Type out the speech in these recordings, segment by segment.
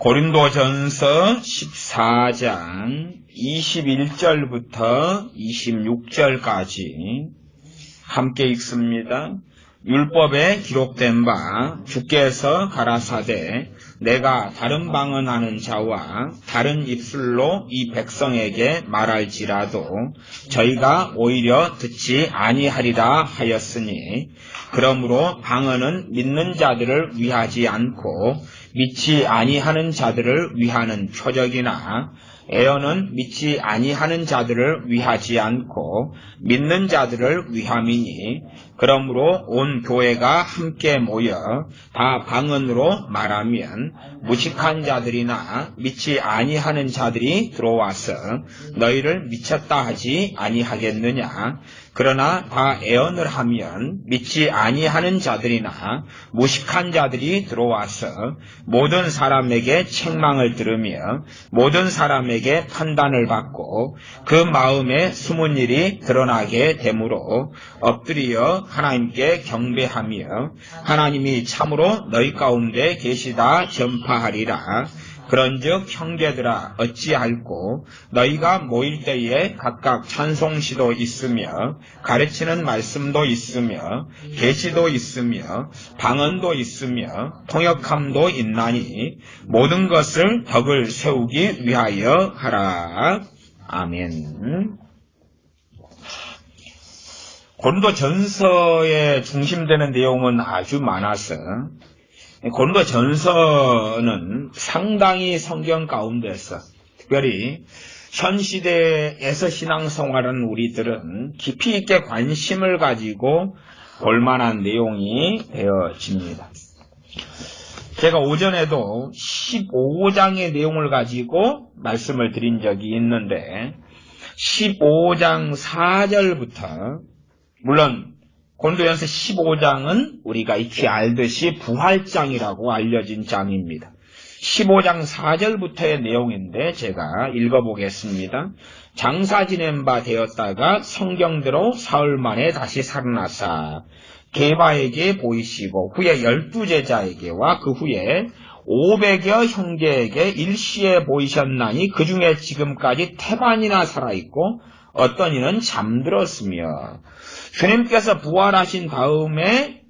고린도전서 14장 21절부터 26절까지 함께 읽습니다. 율법에 기록된 바 주께서 가라사대 내가 다른 방언하는 자와 다른 입술로 이 백성에게 말할지라도 저희가 오히려 듣지 아니하리라 하였으니 그러므로 방언은 믿는 자들을 위하지 않고 믿지 아니하는 자들을 위하는 표적이나 애언은 믿지 아니하는 자들을 위하지 않고 믿는 자들을 위함이니 그러므로 온 교회가 함께 모여 다 방언으로 말하면 무식한 자들이나 믿지 아니하는 자들이 들어와서 너희를 미쳤다 하지 아니하겠느냐. 그러나 다 애언을 하면 믿지 아니하는 자들이나 무식한 자들이 들어와서 모든 사람에게 책망을 들으며 모든 사람에게 판단을 받고 그 마음에 숨은 일이 드러나게 되므로 엎드려 하나님께 경배하며 하나님이 참으로 너희 가운데 계시다 전파하리라. 그런즉 형제들아 어찌할꼬 너희가 모일 때에 각각 찬송시도 있으며 가르치는 말씀도 있으며 계시도 있으며 방언도 있으며 통역함도 있나니 모든 것을 덕을 세우기 위하여 하라. 아멘. 고린도전서에 중심되는 내용은 아주 많아서 고린도전서는 상당히 성경 가운데서 특별히 현 시대에서 신앙생활하는 우리들은 깊이 있게 관심을 가지고 볼 만한 내용이 되어집니다. 제가 오전에도 15장의 내용을 가지고 말씀을 드린 적이 있는데 15장 4절부터 물론 고린도전서 15장은 우리가 익히 알듯이 부활장이라고 알려진 장입니다. 15장 4절부터의 내용인데 제가 읽어보겠습니다. 장사 지낸 바 되었다가 성경대로 사흘 만에 다시 살아나사 게바에게 보이시고 후에 12제자에게와 그 후에 500여 형제에게 일시에 보이셨나니 그 중에 지금까지 태반이나 살아있고 어떤 이는 잠들었으며 주님께서 부활하신 다음에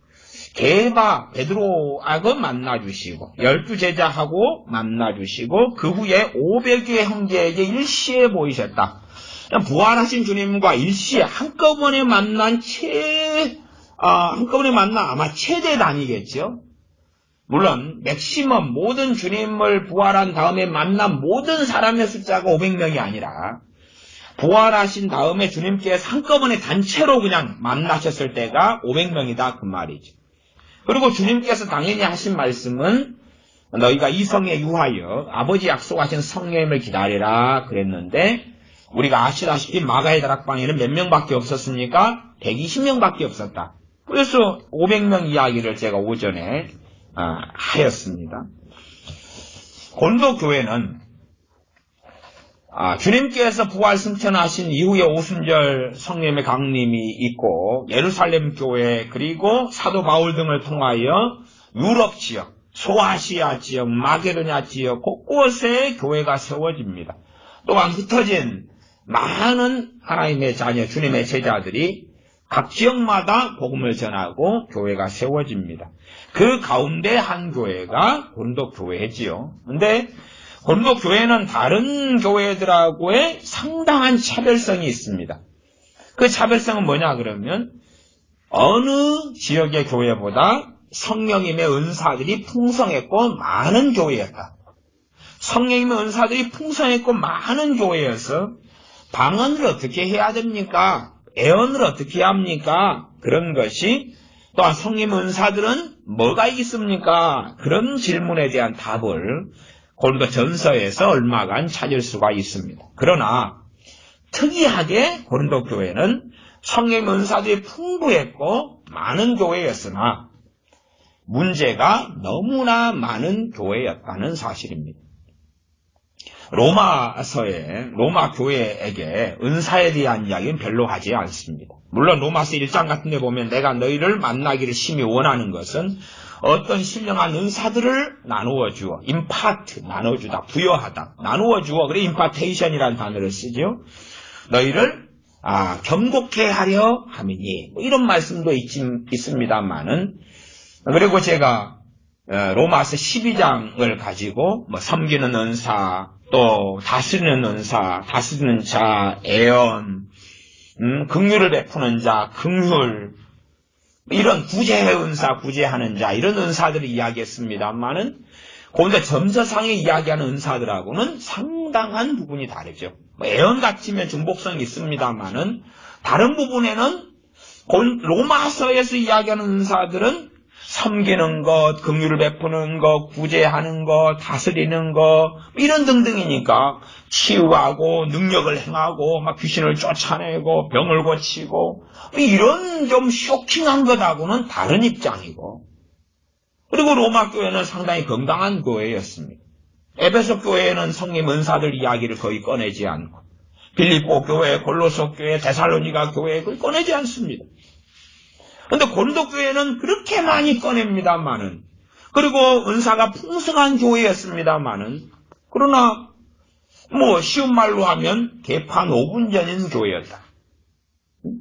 게바 베드로하고 만나주시고 12제자하고 만나주시고 그 후에 500여 형제에게 일시에 보이셨다. 부활하신 주님과 일시에 한꺼번에 만난 아마 최대 단위겠죠. 물론 맥시멈 모든 주님을 부활한 다음에 만난 모든 사람의 숫자가 500명이 아니라 부활하신 다음에 주님께서 한꺼번에 단체로 그냥 만나셨을 때가 500명이다 그 말이죠. 그리고 주님께서 당연히 하신 말씀은 너희가 이 성에 유하여 아버지 약속하신 성령님을 기다리라 그랬는데 우리가 아시다시피 마가의 다락방에는 몇 명밖에 없었습니까? 120명밖에 없었다. 그래서 500명 이야기를 제가 오전에 하였습니다. 고린도 교회는 주님께서 부활 승천하신 이후에 오순절 성령의 강림이 있고 예루살렘 교회 그리고 사도 바울 등을 통하여 유럽 지역, 소아시아 지역, 마게도냐 지역 곳곳에 교회가 세워집니다. 또한 흩어진 많은 하나님의 자녀, 주님의 제자들이 각 지역마다 복음을 전하고 교회가 세워집니다. 그 가운데 한 교회가 고린도 교회지요. 근데 고린도 교회는 다른 교회들하고의 상당한 차별성이 있습니다. 그 차별성은 뭐냐 그러면 어느 지역의 교회보다 성령님의 은사들이 풍성했고 많은 교회였다. 성령님의 은사들이 풍성했고 많은 교회여서 방언을 어떻게 해야 됩니까? 애언을 어떻게 해야 합니까? 그런 것이 또한 성령님의 은사들은 뭐가 있습니까? 그런 질문에 대한 답을 고린도전서에서 얼마간 찾을 수가 있습니다. 그러나 특이하게 고린도 교회는 성령의 은사들이 풍부했고 많은 교회였으나 문제가 너무나 많은 교회였다는 사실입니다. 로마 교회에게 은사에 대한 이야기는 별로 하지 않습니다. 물론 로마서 1장 같은 데 보면 내가 너희를 만나기를 심히 원하는 것은 어떤 신령한 은사들을 나누어 주어, 임파트, 나눠주다, 부여하다, 나누어 주어, 그래 임파테이션이라는 단어를 쓰죠. 너희를 경고케 하려 함이니, 뭐 이런 말씀도 있습니다만은, 그리고 제가 로마서 12장을 가지고 뭐 섬기는 은사, 또 다스리는 은사, 다스리는 자, 애언, 긍휼을 베푸는 자, 긍휼, 이런 구제의 은사, 구제하는 자, 이런 은사들을 이야기했습니다만은 그런데 점서상에 이야기하는 은사들하고는 상당한 부분이 다르죠. 뭐 애언 같으면 중복성이 있습니다만은 다른 부분에는 로마서에서 이야기하는 은사들은 섬기는 것, 긍휼을 베푸는 것, 구제하는 것, 다스리는 것, 이런 등등이니까 치유하고 능력을 행하고 막 귀신을 쫓아내고 병을 고치고 이런 좀 쇼킹한 것하고는 다른 입장이고, 그리고 로마 교회는 상당히 건강한 교회였습니다. 에베소 교회는 성령 은사들 이야기를 거의 꺼내지 않고, 빌립보 교회, 골로새 교회, 데살로니가 교회 거의 꺼내지 않습니다. 근데 고린도 교회는 그렇게 많이 꺼냅니다만은, 그리고 은사가 풍성한 교회였습니다만은, 그러나 뭐 쉬운 말로 하면 개판 5분 전인 교회였다.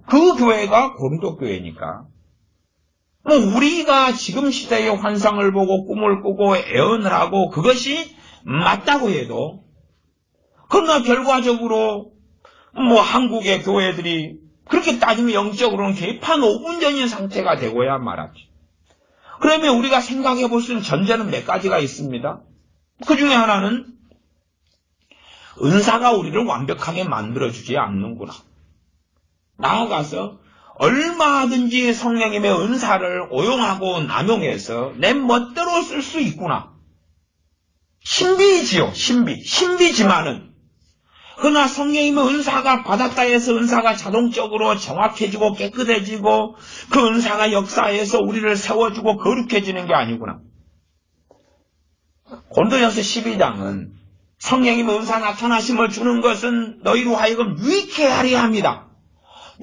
그 교회가 고린도 교회니까. 뭐 우리가 지금 시대의 환상을 보고 꿈을 꾸고 애언을 하고 그것이 맞다고 해도, 그러나 결과적으로 뭐 한국의 교회들이 그렇게 따지면 영적으로는 개판 5분 전인 상태가 되고야 말하지. 그러면 우리가 생각해 볼 수 있는 전제는 몇 가지가 있습니다. 그 중에 하나는 은사가 우리를 완벽하게 만들어주지 않는구나. 나아가서 얼마든지 성령님의 은사를 오용하고 남용해서 내 멋대로 쓸 수 있구나. 신비지요, 신비지만은, 그러나 성령님의 은사가 받았다 해서 은사가 자동적으로 정확해지고 깨끗해지고 그 은사가 역사해서 우리를 세워주고 거룩해지는 게 아니구나. 고린도전서 12장은 성령님의 은사 나타나심을 주는 것은 너희로 하여금 유익해 하려 합니다.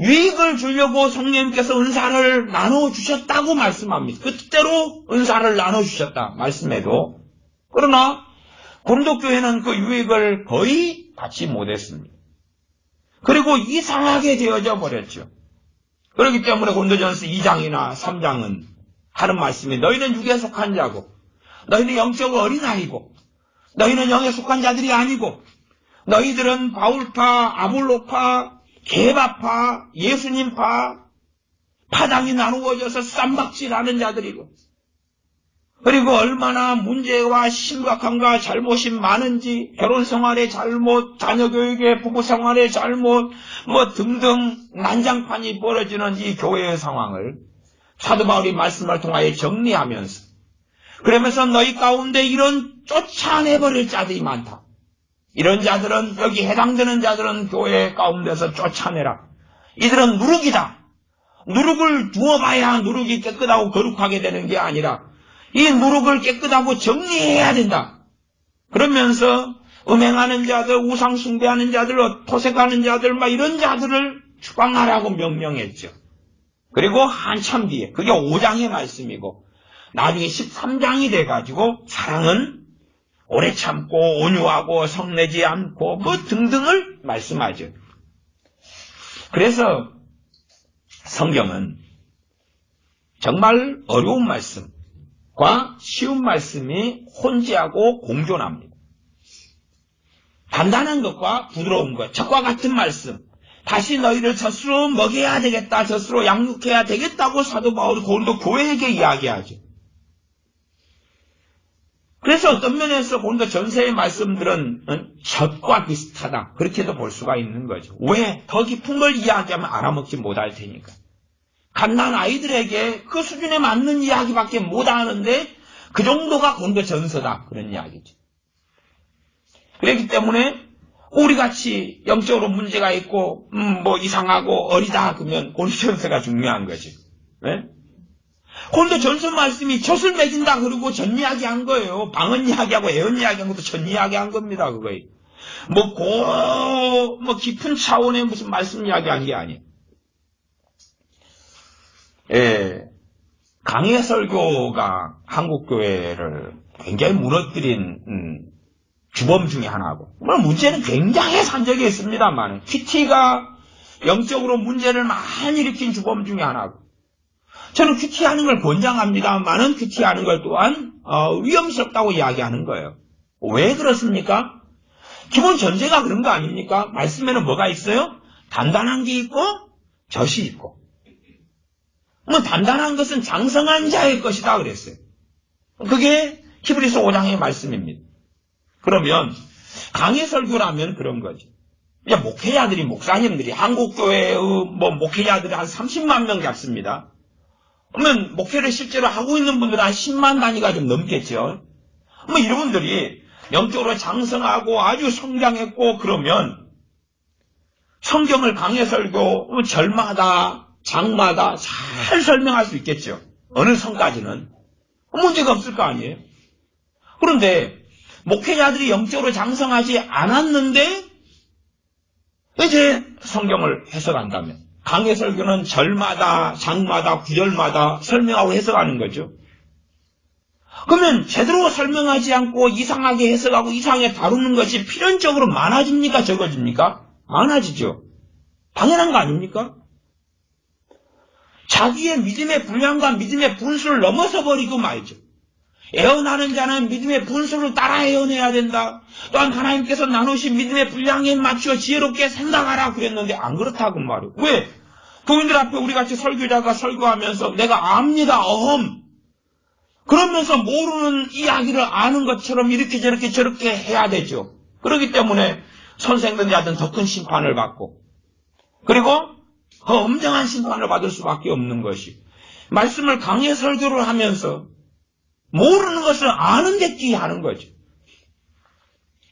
유익을 주려고 성령님께서 은사를 나눠주셨다고 말씀합니다. 그 뜻대로 은사를 나눠주셨다 말씀해도, 그러나 고린도 교회는 그 유익을 거의 받지 못했습니다. 그리고 이상하게 되어져 버렸죠. 그렇기 때문에 고린도전서 2장이나 3장은 하는 말씀이, 너희는 육에 속한 자고, 너희는 영적으로 어린아이고, 너희는 영에 속한 자들이 아니고, 너희들은 바울파, 아볼로파, 게바파, 예수님파, 파당이 나누어져서 쌈박질하는 자들이고, 그리고 얼마나 문제와 심각함과 잘못이 많은지, 결혼생활의 잘못, 자녀교육의 부부생활의 잘못, 뭐 등등 난장판이 벌어지는 이 교회의 상황을 사도 바울이 말씀을 통하여 정리하면서, 그러면서 너희 가운데 이런 쫓아내버릴 자들이 많다. 이런 자들은, 여기 해당되는 자들은 교회 가운데서 쫓아내라. 이들은 누룩이다. 누룩을 두어봐야 누룩이 깨끗하고 거룩하게 되는 게 아니라 이 누룩을 깨끗하고 정리해야 된다. 그러면서 음행하는 자들, 우상 숭배하는 자들, 토색하는 자들, 막 이런 자들을 추방하라고 명령했죠. 그리고 한참 뒤에, 그게 5장의 말씀이고, 나중에 13장이 돼가지고 사랑은 오래 참고 온유하고 성내지 않고 뭐 등등을 말씀하죠. 그래서 성경은 정말 어려운 말씀과 쉬운 말씀이 혼재하고 공존합니다. 단단한 것과 부드러운 것, 적과 같은 말씀, 다시 너희를 젖으로 먹여야 되겠다, 젖으로 양육해야 되겠다고 사도 바울이 고린도 교회에게 이야기하죠. 그래서 어떤 면에서 고린도 전서의 말씀들은 젖과 비슷하다, 그렇게도 볼 수가 있는 거죠. 왜? 더 깊은 걸 이야기하면 알아먹지 못할 테니까. 갓난 아이들에게 그 수준에 맞는 이야기밖에 못하는데 그 정도가 고린도 전서다, 그런 이야기죠. 그렇기 때문에 우리같이 영적으로 문제가 있고 뭐 이상하고 어리다 그러면 고린도 전서가 중요한 거지. 네? 고린도 전서 말씀이 젖을 먹인다 그러고 전 이야기한 거예요. 방언 이야기하고 애언 이야기한 것도 전 이야기한 겁니다. 그거예요. 뭐 깊은 차원의 무슨 말씀 이야기한 게 아니에요. 예. 강해 설교가 한국교회를 굉장히 무너뜨린 주범 중에 하나고, 물론 문제는 굉장히 산적이 있습니다만 큐티가 영적으로 문제를 많이 일으킨 주범 중에 하나고, 저는 큐티하는 걸 권장합니다만은 큐티하는 걸 또한 위험스럽다고 이야기하는 거예요. 왜 그렇습니까? 기본 전제가 그런 거 아닙니까? 말씀에는 뭐가 있어요? 단단한 게 있고 젖이 있고. 뭐 단단한 것은 장성한 자의 것이다 그랬어요. 그게 히브리서 5장의 말씀입니다. 그러면 강해 설교라면 그런 거지. 목회자들이, 목사님들이, 한국교회의 목회자들이 한 30만 명 잡습니다. 그러면 목회를 실제로 하고 있는 분들은 한 10만 단위가 좀 넘겠죠. 이런 분들이 영적으로 장성하고 아주 성장했고, 그러면 성경을 강해 설교 절마다 장마다 잘 설명할 수 있겠죠. 어느 성까지는 문제가 없을 거 아니에요. 그런데 목회자들이 영적으로 장성하지 않았는데 이제 성경을 해석한다면, 강해 설교는 절마다 장마다 구절마다 설명하고 해석하는 거죠. 그러면 제대로 설명하지 않고 이상하게 해석하고 이상하게 다루는 것이 필연적으로 많아집니까? 적어집니까? 많아지죠. 당연한 거 아닙니까? 자기의 믿음의 분량과 믿음의 분수를 넘어서 버리고 말죠. 애원하는 자는 믿음의 분수를 따라 애원해야 된다. 또한 하나님께서 나누신 믿음의 분량에 맞추어 지혜롭게 생각하라 그랬는데 안 그렇다고 말이에요. 왜? 교인들 앞에 우리같이 설교자가 설교하면서 내가 압니다, 그러면서 모르는 이야기를 아는 것처럼 이렇게 저렇게 해야 되죠. 그렇기 때문에 선생들이 하든 더 큰 심판을 받고, 그리고 더 엄정한 심판을 받을 수밖에 없는 것이, 말씀을 강해 설교를 하면서 모르는 것을 아는 데 끼하는 거죠.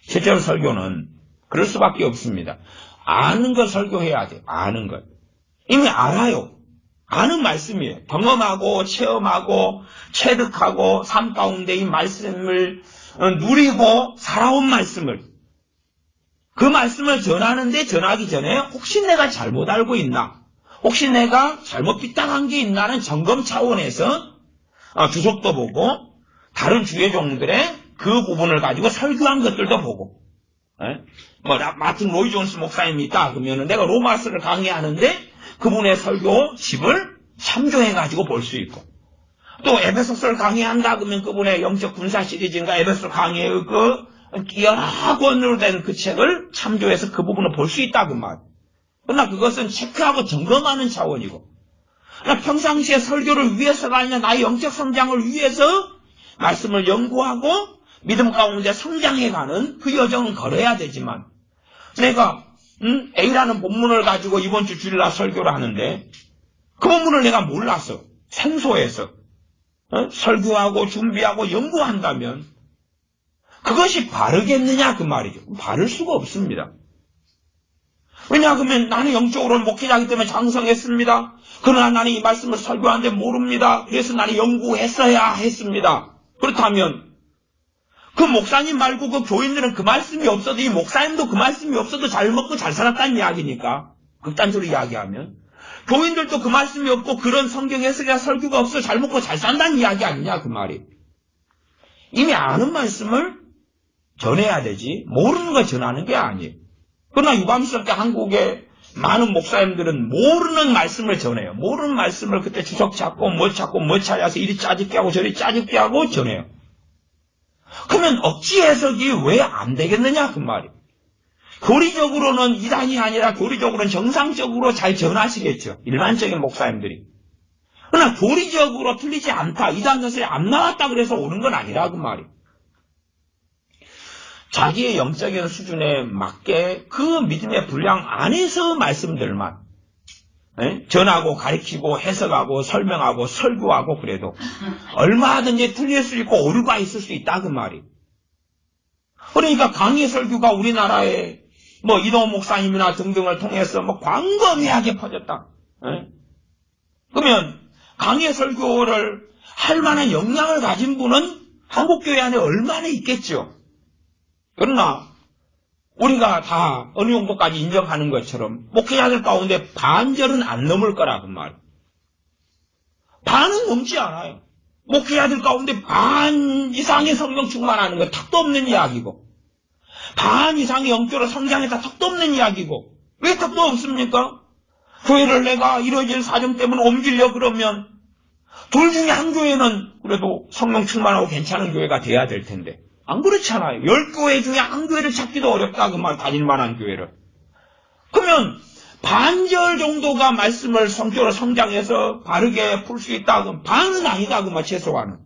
실제로 설교는 그럴 수밖에 없습니다. 아는 것 설교해야 돼요. 아는 것. 이미 알아요. 아는 말씀이에요. 경험하고 체험하고 체득하고 삶 가운데 이 말씀을 누리고 살아온 말씀을, 그 말씀을 전하기 전에 혹시 내가 잘못 알고 있나, 혹시 내가 잘못 삐딱한 게 있나는 점검 차원에서 주석도 보고 다른 주의 종들의 그 부분을 가지고 설교한 것들도 보고, 마틴 로이 존스 목사님이 있다 그러면 내가 로마서를 강의하는데 그분의 설교집을 참조해가지고 볼 수 있고, 또 에베소서를 강의한다 그러면 그분의 영적 군사 시리즈인가 에베소 강의의 그 여러 권으로 된 그 책을 참조해서 그 부분을 볼 수 있다 그 말. 그러나 그것은 체크하고 점검하는 차원이고, 평상시에 설교를 위해서가 아니라 나의 영적 성장을 위해서 말씀을 연구하고 믿음 가운데 성장해가는 그 여정은 걸어야 되지만, 내가 A라는 본문을 가지고 이번 주 주일날 설교를 하는데 그 본문을 내가 몰라서 생소해서 설교하고 준비하고 연구한다면 그것이 바르겠느냐 그 말이죠. 바를 수가 없습니다. 왜냐하면 나는 영적으로 목회자이기 때문에 장성했습니다. 그러나 나는 이 말씀을 설교하는데 모릅니다. 그래서 나는 연구했어야 했습니다. 그렇다면 그 목사님 말고 그 교인들은 그 말씀이 없어도, 이 목사님도 그 말씀이 없어도 잘 먹고 잘 살았다는 이야기니까, 극단적으로 이야기하면 교인들도 그 말씀이 없고 그런 성경 해석이나 설교가 없어 잘 먹고 잘 산다는 이야기 아니냐 그 말이. 이미 아는 말씀을 전해야 되지 모르는 걸 전하는 게 아니에요. 그러나 유감스럽게 한국의 많은 목사님들은 모르는 말씀을 전해요. 모르는 말씀을 그때 주석 찾고 뭐 찾아서 이리 짜집게 하고 저리 짜집게 하고 전해요. 그러면 억지 해석이 왜 안 되겠느냐 그 말이에요. 교리적으로는 이단이 아니라 교리적으로는 정상적으로 잘 전하시겠죠. 일반적인 목사님들이. 그러나 교리적으로 틀리지 않다, 이단 전설이 안 나왔다 그래서 오는 건 아니라 그 말이에요. 자기의 영적인 수준에 맞게 그 믿음의 분량 안에서 말씀들만 전하고 가르치고 해석하고 설명하고 설교하고 그래도 얼마든지 틀릴 수 있고 오류가 있을 수 있다 그 말이. 그러니까 강의 설교가 우리나라에 이동호 목사님이나 등등을 통해서 광범위하게 퍼졌다. 그러면 강의 설교를 할 만한 역량을 가진 분은 한국교회 안에 얼마나 있겠죠. 그러나 우리가 다 어느 정도까지 인정하는 것처럼 목회자들 가운데 반절은 안 넘을 거라고 말. 반은 넘지 않아요. 목회자들 가운데 반 이상의 성경 충만하는 건 턱도 없는 이야기고, 반 이상의 영적으로 성장해서 턱도 없는 이야기고, 왜 턱도 없습니까? 교회를 내가 이러저런 사정 때문에 옮기려 그러면 둘 중에 한 교회는 그래도 성령 충만하고 괜찮은 교회가 돼야 될 텐데, 안 그렇잖아요. 10교회 중에 한 교회를 찾기도 어렵다 그 말, 다닐 만한 교회를. 그러면 반절 정도가 말씀을 성격으로 성장해서 바르게 풀 수 있다 그러면 반은 아니다 그 말, 최소한은.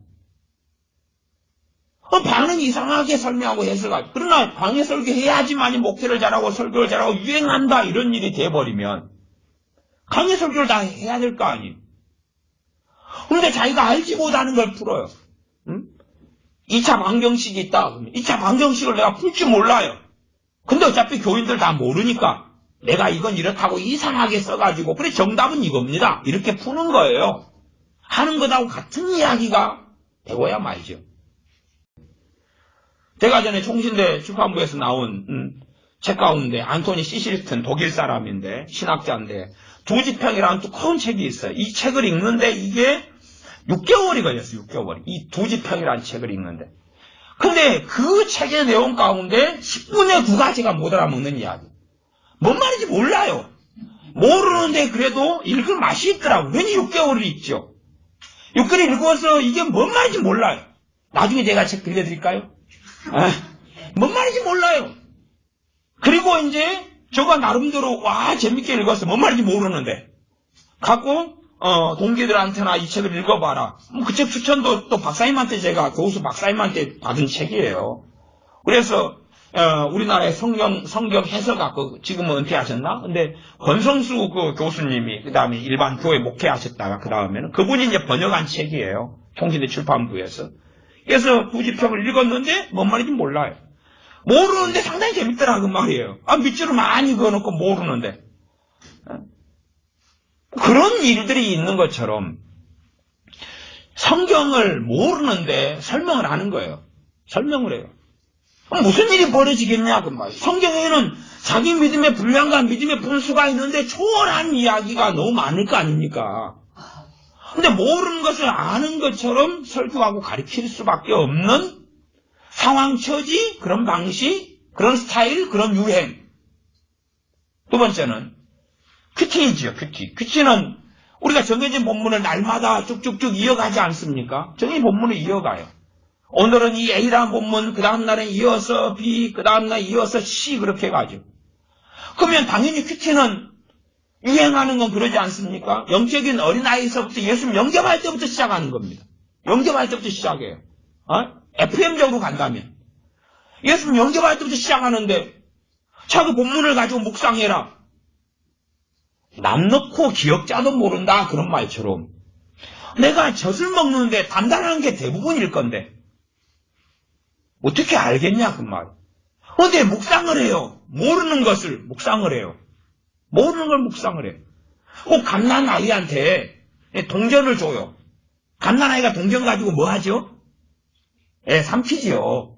반은 이상하게 설명하고 해석하죠. 그러나 방해 설교해야지만이 목회를 잘하고 설교를 잘하고 유행한다 이런 일이 돼버리면 강의 설교를 다 해야 될 거 아니에요. 그런데 자기가 알지 못하는 걸 풀어요. 응? 2차 방정식이 있다. 2차 방정식을 내가 풀 줄 몰라요. 근데 어차피 교인들 다 모르니까 내가 이건 이렇다고 이상하게 써가지고 그래 정답은 이겁니다. 이렇게 푸는 거예요. 하는 것하고 같은 이야기가 되어야 말죠. 제가 전에 총신대 출판부에서 나온 책 가운데 안토니 시실튼 독일 사람인데 신학자인데 두지평이라는 두꺼운 책이 있어요. 이 책을 읽는데 이게 6개월이 걸렸어요. 6개월이. 이 두지평이라는 책을 읽는데. 근데 그 책의 내용 가운데 10분의 9가지가 못 알아먹는 이야기. 뭔 말인지 몰라요. 모르는데 그래도 읽을 맛이 있더라고요. 왠지 6개월을 읽죠. 6개월 읽어서 이게 뭔 말인지 몰라요. 나중에 제가 책 빌려드릴까요? 뭔 말인지 몰라요. 그리고 이제 저가 나름대로 와 재밌게 읽었어. 뭔 말인지 모르는데 갖고 동기들한테나 이 책을 읽어봐라. 그 책 추천도 또 박사님한테 제가 교수 박사님한테 받은 책이에요. 그래서 우리나라의 성경 해석학교 지금은 은퇴하셨나? 근데 권성수 그 교수님이 그 다음에 일반 교회 목회하셨다가 그 다음에는 그분이 이제 번역한 책이에요. 총신대 출판부에서. 그래서 부지평을 읽었는데 뭔 말인지 몰라요. 모르는데 상당히 재밌더라 그 말이에요. 밑줄을 많이 그어놓고 모르는데 그런 일들이 있는 것처럼 성경을 모르는데 설명을 하는 거예요. 설명을 해요. 무슨 일이 벌어지겠냐 그 말이에요. 성경에는 자기 믿음의 분량과 믿음의 분수가 있는데 초월한 이야기가 너무 많을 거 아닙니까? 근데 모르는 것을 아는 것처럼 설교하고 가르칠 수밖에 없는 상황, 처지, 그런 방식, 그런 스타일, 그런 유행. 두 번째는 큐티이지요, 큐티. 큐티는 우리가 정해진 본문을 날마다 쭉쭉쭉 이어가지 않습니까? 정해진 본문을 이어가요. 오늘은 이 A라는 본문, 그 다음날에 이어서 B, 그 다음날 이어서 C 그렇게 가죠. 그러면 당연히 큐티는 유행하는 건 그러지 않습니까? 영적인 어린아이에서부터 예수님 영접할 때부터 시작하는 겁니다. 영접할 때부터 시작해요. FM적으로 간다면. 예수님 영접할 때부터 시작하는데 자기 본문을 가지고 묵상해라. 남 넣고 기억자도 모른다 그런 말처럼 내가 젖을 먹는데 단단한 게 대부분일 건데 어떻게 알겠냐 그 말. 근데 묵상을 해요. 모르는 것을 묵상을 해요. 모르는 걸 묵상을 해요. 꼭 갓난아이한테 동전을 줘요. 갓난아이가 동전 가지고 뭐 하죠? 삼키지요.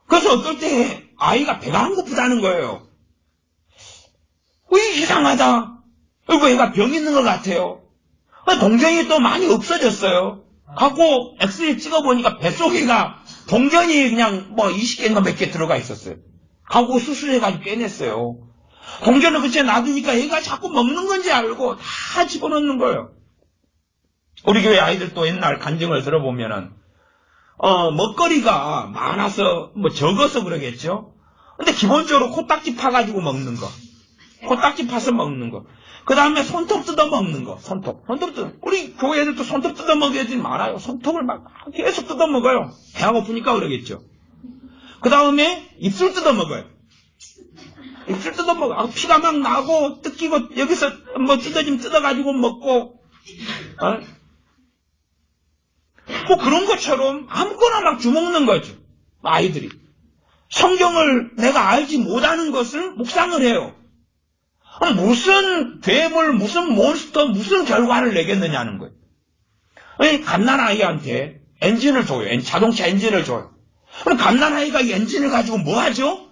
그래서 어떨 때 아이가 배가 안 고프다는 거예요. 이상하다. 이거 애가 병 있는 것 같아요. 동전이 또 많이 없어졌어요. 하고 엑스레이 찍어보니까 뱃속에가 동전이 그냥 20개인가 몇 개 들어가 있었어요. 하고 수술해가지고 빼냈어요. 동전을 그때 놔두니까 애가 자꾸 먹는 건지 알고 다 집어넣는 거예요. 우리 교회 아이들도 옛날 간증을 들어보면은 먹거리가 많아서 적어서 그러겠죠. 근데 기본적으로 코딱지 파가지고 먹는 거, 코딱지 파서 먹는 거, 그 다음에 손톱 뜯어 먹는 거, 손톱 뜯어. 우리 교회 애들도 손톱 뜯어 먹는 애들이 많아요. 손톱을 막 계속 뜯어 먹어요. 배가 고프니까 그러겠죠. 그 다음에 입술 뜯어 먹어요. 입술 뜯어 먹어. 피가 막 나고 뜯기고 여기서 뜯어지면 뜯어가지고 먹고 그런 것처럼 아무거나 막 주먹는 거죠. 아이들이. 성경을 내가 알지 못하는 것을 묵상을 해요. 무슨 괴물, 무슨 몬스터, 무슨 결과를 내겠느냐는 거예요. 갓난아이한테 엔진을 줘요. 자동차 엔진을 줘요. 그럼 갓난아이가 이 엔진을 가지고 뭐 하죠?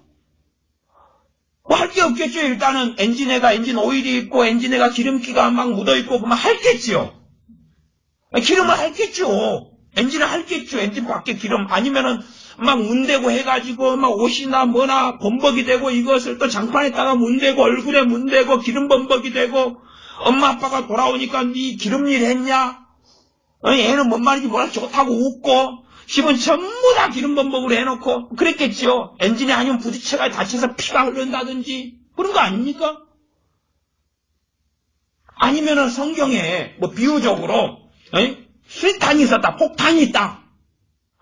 할 게 없겠죠. 일단은 엔진 오일이 있고 엔진에가 기름기가 막 묻어있고 그러면 할겠지요. 기름을 핥겠죠. 엔진을 핥겠죠. 엔진 밖에 기름. 아니면은 막 문대고 해가지고 막 옷이나 뭐나 범벅이 되고 이것을 또 장판에다가 문대고 얼굴에 문대고 기름 범벅이 되고 엄마 아빠가 돌아오니까 네 기름일 했냐? 얘는 뭔 말인지 몰라 좋다고 웃고 집은 전부 다 기름 범벅으로 해놓고 그랬겠죠. 엔진이 아니면 부딪혀가 다쳐서 피가 흐른다든지 그런 거 아닙니까? 아니면은 성경에 뭐 비유적으로 수탄이 있었다. 폭탄이 있다.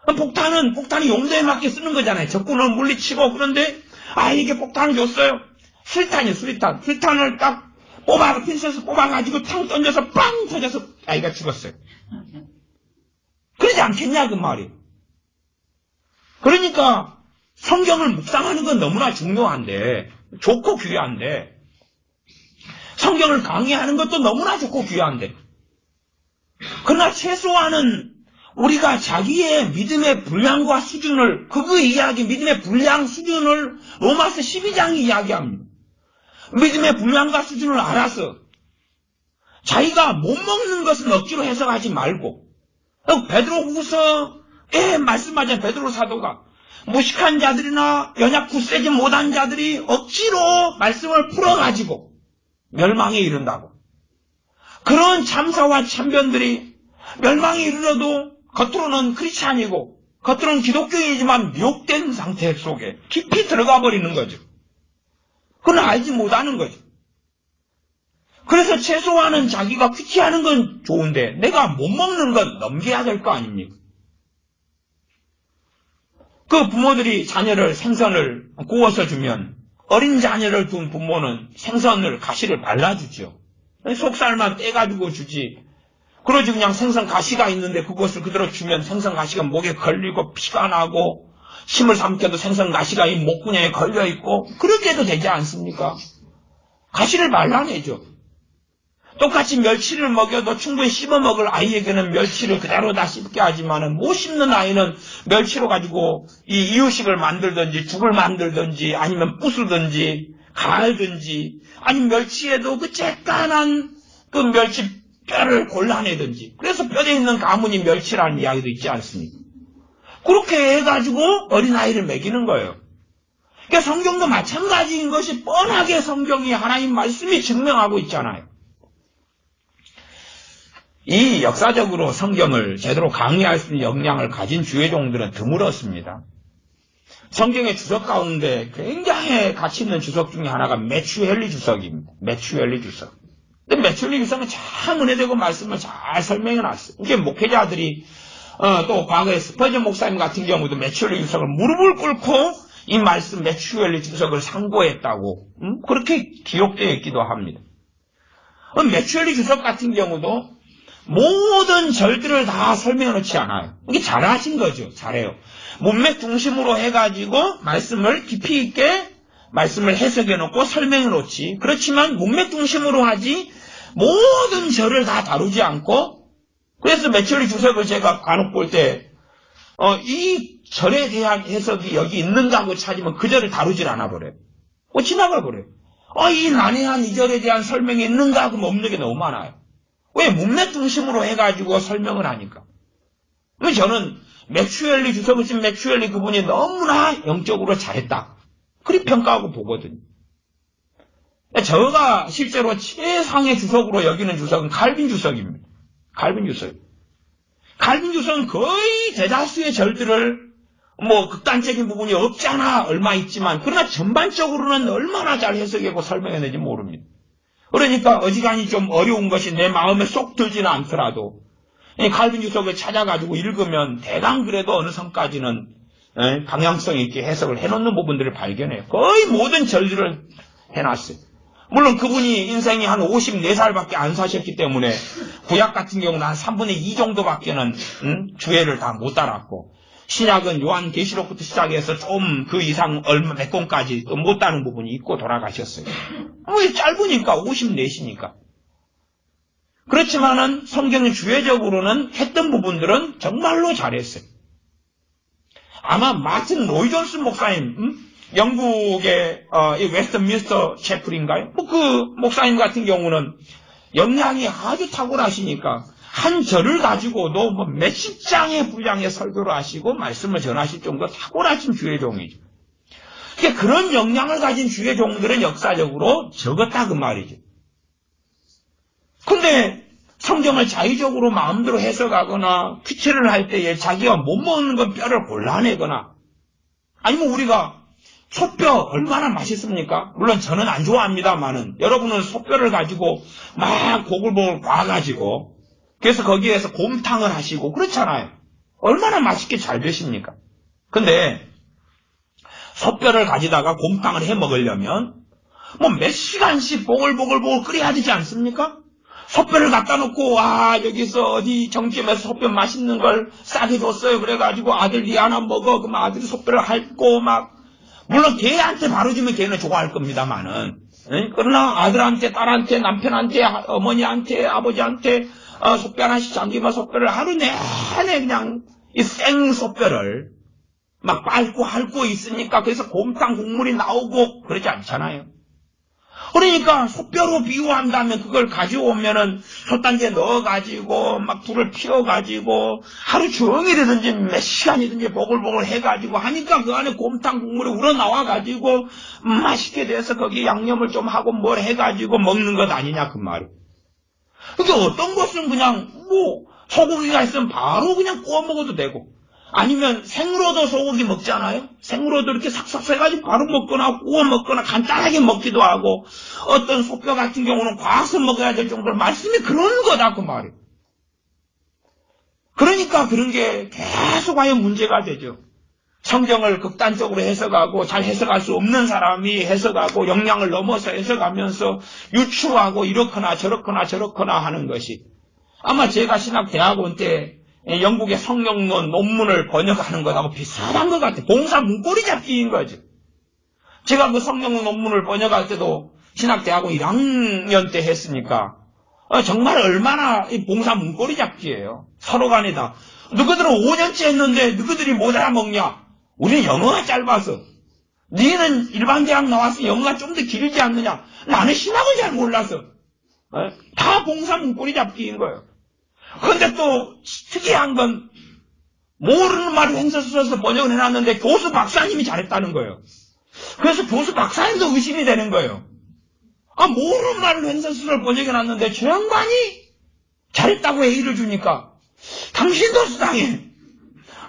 폭탄이 용도에 맞게 쓰는 거잖아요. 적군을 물리치고. 그런데 이게 폭탄을 줬어요. 수탄이에요. 수탄을 딱 핀셋에서 뽑아가지고 탕 던져서 빵 터져서 아이가 죽었어요. 그러지 않겠냐 그 말이. 그러니까 성경을 묵상하는 건 너무나 중요한데 좋고 귀한데 성경을 강의하는 것도 너무나 좋고 귀한데 그러나 최소한은 우리가 자기의 믿음의 분량과 수준을 그 이야기 믿음의 분량 수준을 로마서 12장이 이야기합니다. 믿음의 분량과 수준을 알아서 자기가 못 먹는 것은 억지로 해석하지 말고 베드로후서에 말씀하잖아요. 베드로 사도가 무식한 자들이나 연약 굳세지 못한 자들이 억지로 말씀을 풀어가지고 멸망에 이른다고. 그런 참사와 참변들이 멸망에 이르러도 겉으로는 크리스찬이고 겉으로는 기독교인이지만 미혹된 상태 속에 깊이 들어가 버리는 거죠. 그건 알지 못하는 거죠. 그래서 최소한은 자기가 큐티하는 건 좋은데 내가 못 먹는 건 넘겨야 될 거 아닙니까? 그 부모들이 자녀를 생선을 구워서 주면 어린 자녀를 둔 부모는 생선을 가시를 발라주죠. 속살만 떼가지고 주지. 그러지 그냥 생선 가시가 있는데 그것을 그대로 주면 생선 가시가 목에 걸리고 피가 나고 침을 삼켜도 생선 가시가 이 목구멍에 걸려있고 그렇게 해도 되지 않습니까? 가시를 발라내죠. 똑같이 멸치를 먹여도 충분히 씹어 먹을 아이에게는 멸치를 그대로 다 씹게 하지만은 못 씹는 아이는 멸치로 가지고 이 이유식을 만들든지 죽을 만들든지 아니면 부수든지 갈든지 아니면 멸치에도 그 쬐깐한 그 멸치 뼈를 골라내든지 그래서 뼈에 있는 가문이 멸치라는 이야기도 있지 않습니까? 그렇게 해가지고 어린아이를 먹이는 거예요. 그러니까 성경도 마찬가지인 것이 뻔하게 성경이 하나님 말씀이 증명하고 있잖아요. 이 역사적으로 성경을 제대로 강의할 수 있는 역량을 가진 주의종들은 드물었습니다. 성경의 주석 가운데 굉장히 가치 있는 주석 중에 하나가 매튜헬리 주석입니다. 매튜헬리 주석. 근데 매튜헬리 주석은 참 은혜되고 말씀을 잘 설명해 놨어요. 이게 목회자들이 또 과거에 스퍼전 목사님 같은 경우도 매튜헬리 주석을 무릎을 꿇고 이 말씀 매튜헬리 주석을 상고했다고 그렇게 기록되어 있기도 합니다. 매튜헬리 주석 같은 경우도 모든 절들을 다 설명해 놓지 않아요. 이게 잘하신 거죠. 잘해요. 문맥 중심으로 해가지고 말씀을 깊이 있게 말씀을 해석해 놓고 설명해 놓지. 그렇지만 문맥 중심으로 하지 모든 절을 다 다루지 않고 그래서 매튜헬리 주석을 제가 간혹 볼 때 이 절에 대한 해석이 여기 있는가 하고 찾으면 그 절을 다루질 않아 버려요. 지나가 버려요. 이 난해한 이 절에 대한 설명이 있는가 하고 없는 게 너무 많아요. 왜? 문맥 중심으로 해가지고 설명을 하니까. 그래서 저는 매튜헬리 주석을 쓴 매튜헬리 그분이 너무나 영적으로 잘했다. 그리 평가하고 보거든요. 저가 실제로 최상의 주석으로 여기는 주석은 칼빈 주석입니다. 칼빈 주석. 칼빈 주석은 거의 대다수의 절들을 극단적인 부분이 없잖아 얼마 있지만 그러나 전반적으로는 얼마나 잘 해석하고 설명해내지 모릅니다. 그러니까 어지간히 좀 어려운 것이 내 마음에 쏙 들지는 않더라도 칼빈 주석을 찾아가지고 읽으면 대강 그래도 어느 선까지는 방향성 있게 해석을 해놓는 부분들을 발견해요. 거의 모든 절들을 해놨어요. 물론 그분이 인생이 한 54살밖에 안 사셨기 때문에 구약 같은 경우는 한 3분의 2 정도밖에는 주애를 다 못 따랐고 신약은 요한계시록부터 시작해서 좀 그 이상 몇 권까지 또 못 따는 부분이 있고 돌아가셨어요. 짧으니까 54시니까. 그렇지만은 성경의 주혜적으로는 했던 부분들은 정말로 잘했어요. 아마 마틴 로이 존슨 목사님, 영국의 이 웨스트민스터 채플인가요? 그 목사님 같은 경우는 역량이 아주 탁월하시니까 한 절을 가지고도 뭐 몇십 장의 분량의 설교를 하시고 말씀을 전하실 정도로 탁월하신 주의 종이죠. 그러니까 그런 역량을 가진 주의 종들은 역사적으로 적었다 그 말이죠. 근데 성경을 자의적으로 마음대로 해석하거나 퀴치를 할 때에 자기가 못 먹는 건 뼈를 골라내거나 아니면 우리가 소뼈 얼마나 맛있습니까? 물론 저는 안 좋아합니다만은 여러분은 소뼈를 가지고 막 보글보글 과가지고 그래서 거기에서 곰탕을 하시고 그렇잖아요. 얼마나 맛있게 잘 되십니까? 근데 소뼈를 가지다가 곰탕을 해 먹으려면 뭐 몇 시간씩 보글보글 끓여야 되지 않습니까? 소뼈를 갖다 놓고 여기서 어디 정점에서 소뼈 맛있는 걸 싸게 줬어요. 그래가지고 아들 니 하나 먹어. 그럼 아들이 소뼈를 핥고 막 물론 걔한테 바로 주면 걔는 좋아할 겁니다만은 그러나 아들한테 딸한테 남편한테 어머니한테 아버지한테 소뼈 하나씩 잠기면 소뼈를 하루 내내 그냥 이 생 소뼈를 막 밟고 핥고 있으니까 그래서 곰탕 국물이 나오고 그러지 않잖아요. 그러니까 소뼈로 비유한다면 그걸 가져오면은 솥단지에 넣어가지고 막 불을 피워가지고 하루 종일이든지 몇 시간이든지 보글보글 해가지고 하니까 그 안에 곰탕 국물이 우러나와가지고 맛있게 돼서 거기에 양념을 좀 하고 뭘 해가지고 먹는 것 아니냐 그 말이에요. 그러니까 어떤 것은 그냥 뭐 소고기가 있으면 바로 그냥 구워 먹어도 되고 아니면 생으로도 소고기 먹잖아요. 생으로도 이렇게 삭삭 해가지고 바로 먹거나 구워 먹거나 간단하게 먹기도 하고 어떤 소뼈 같은 경우는 과서 먹어야 될 정도로 말씀이 그런 거다 그 말이에요. 그러니까 그런 게 계속 하여 문제가 되죠. 성경을 극단적으로 해석하고 잘 해석할 수 없는 사람이 해석하고 역량을 넘어서 해석하면서 유추하고 이렇거나 저렇거나 하는 것이 아마 제가 신학대학원 때 영국의 성경론 논문을 번역하는 것하고 비슷한 것 같아요. 봉사 문고리 잡기인 거죠. 제가 그 성경론 논문을 번역할 때도 신학대학원 1학년 때 했으니까 정말 얼마나 봉사 문고리 잡기예요. 서로 간에 다. 너희들은 5년째 했는데 너희들이 못 알아먹냐? 우리는 영어가 짧아서. 너희는 일반 대학 나와서 영어가 좀 더 길지 않느냐? 나는 신학을 잘 몰라서. 다 봉사 문고리 잡기인 거예요. 그런데 또 특이한 건 모르는 말을 행서술에서 번역을 해놨는데 교수 박사님이 잘했다는 거예요. 그래서 교수 박사님도 의심이 되는 거예요. 모르는 말을 행서술을 번역해놨는데 저 양반이 잘했다고 A를 주니까 당신도 수상해.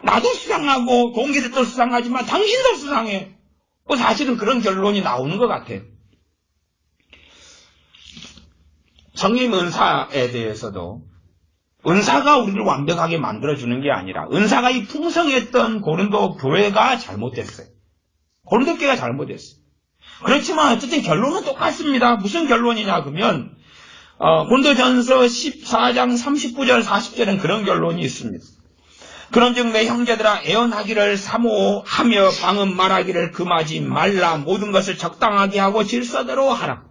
나도 수상하고 동기들도 수상하지만 당신도 수상해. 사실은 그런 결론이 나오는 것 같아요. 성령 은사에 대해서도 은사가 우리를 완벽하게 만들어주는 게 아니라 은사가 이 풍성했던 고린도 교회가 잘못됐어요. 고린도 교회가 잘못됐어요. 그렇지만 어쨌든 결론은 똑같습니다. 무슨 결론이냐 그러면 고린도전서 14장 39절 40절은 그런 결론이 있습니다. 그런즉 내 형제들아 애언하기를 사모하며 방언 말하기를 금하지 말라. 모든 것을 적당하게 하고 질서대로 하라.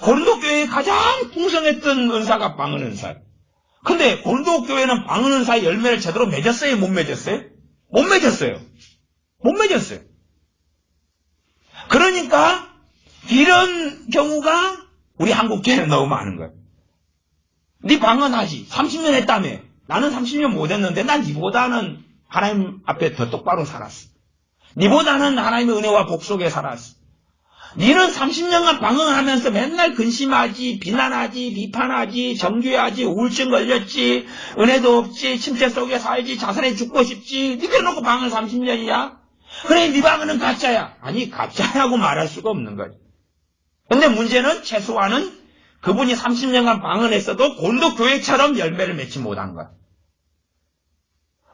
고린도 교회의 가장 풍성했던 은사가 방언 은사예요. 근데 고린도 교회는 방언 은사의 열매를 제대로 맺었어요? 못 맺었어요? 못 맺었어요. 못 맺었어요. 그러니까 이런 경우가 우리 한국 교회는 너무 많은 거예요. 네 방언하지. 30년 했다며. 나는 30년 못 했는데 난 니보다는 하나님 앞에 더 똑바로 살았어. 니보다는 하나님의 은혜와 복 속에 살았어. 니는 30년간 방언하면서 맨날 근심하지, 비난하지, 비판하지, 정죄하지, 우울증 걸렸지, 은혜도 없지, 침체 속에 살지, 자살해 죽고 싶지. 니 그래놓고 방언 30년이야? 그래, 니 방언은 가짜야. 아니, 가짜라고 말할 수가 없는 거지. 근데 문제는 최소한은 그분이 30년간 방언했어도 고린도 교회처럼 열매를 맺지 못한 거야.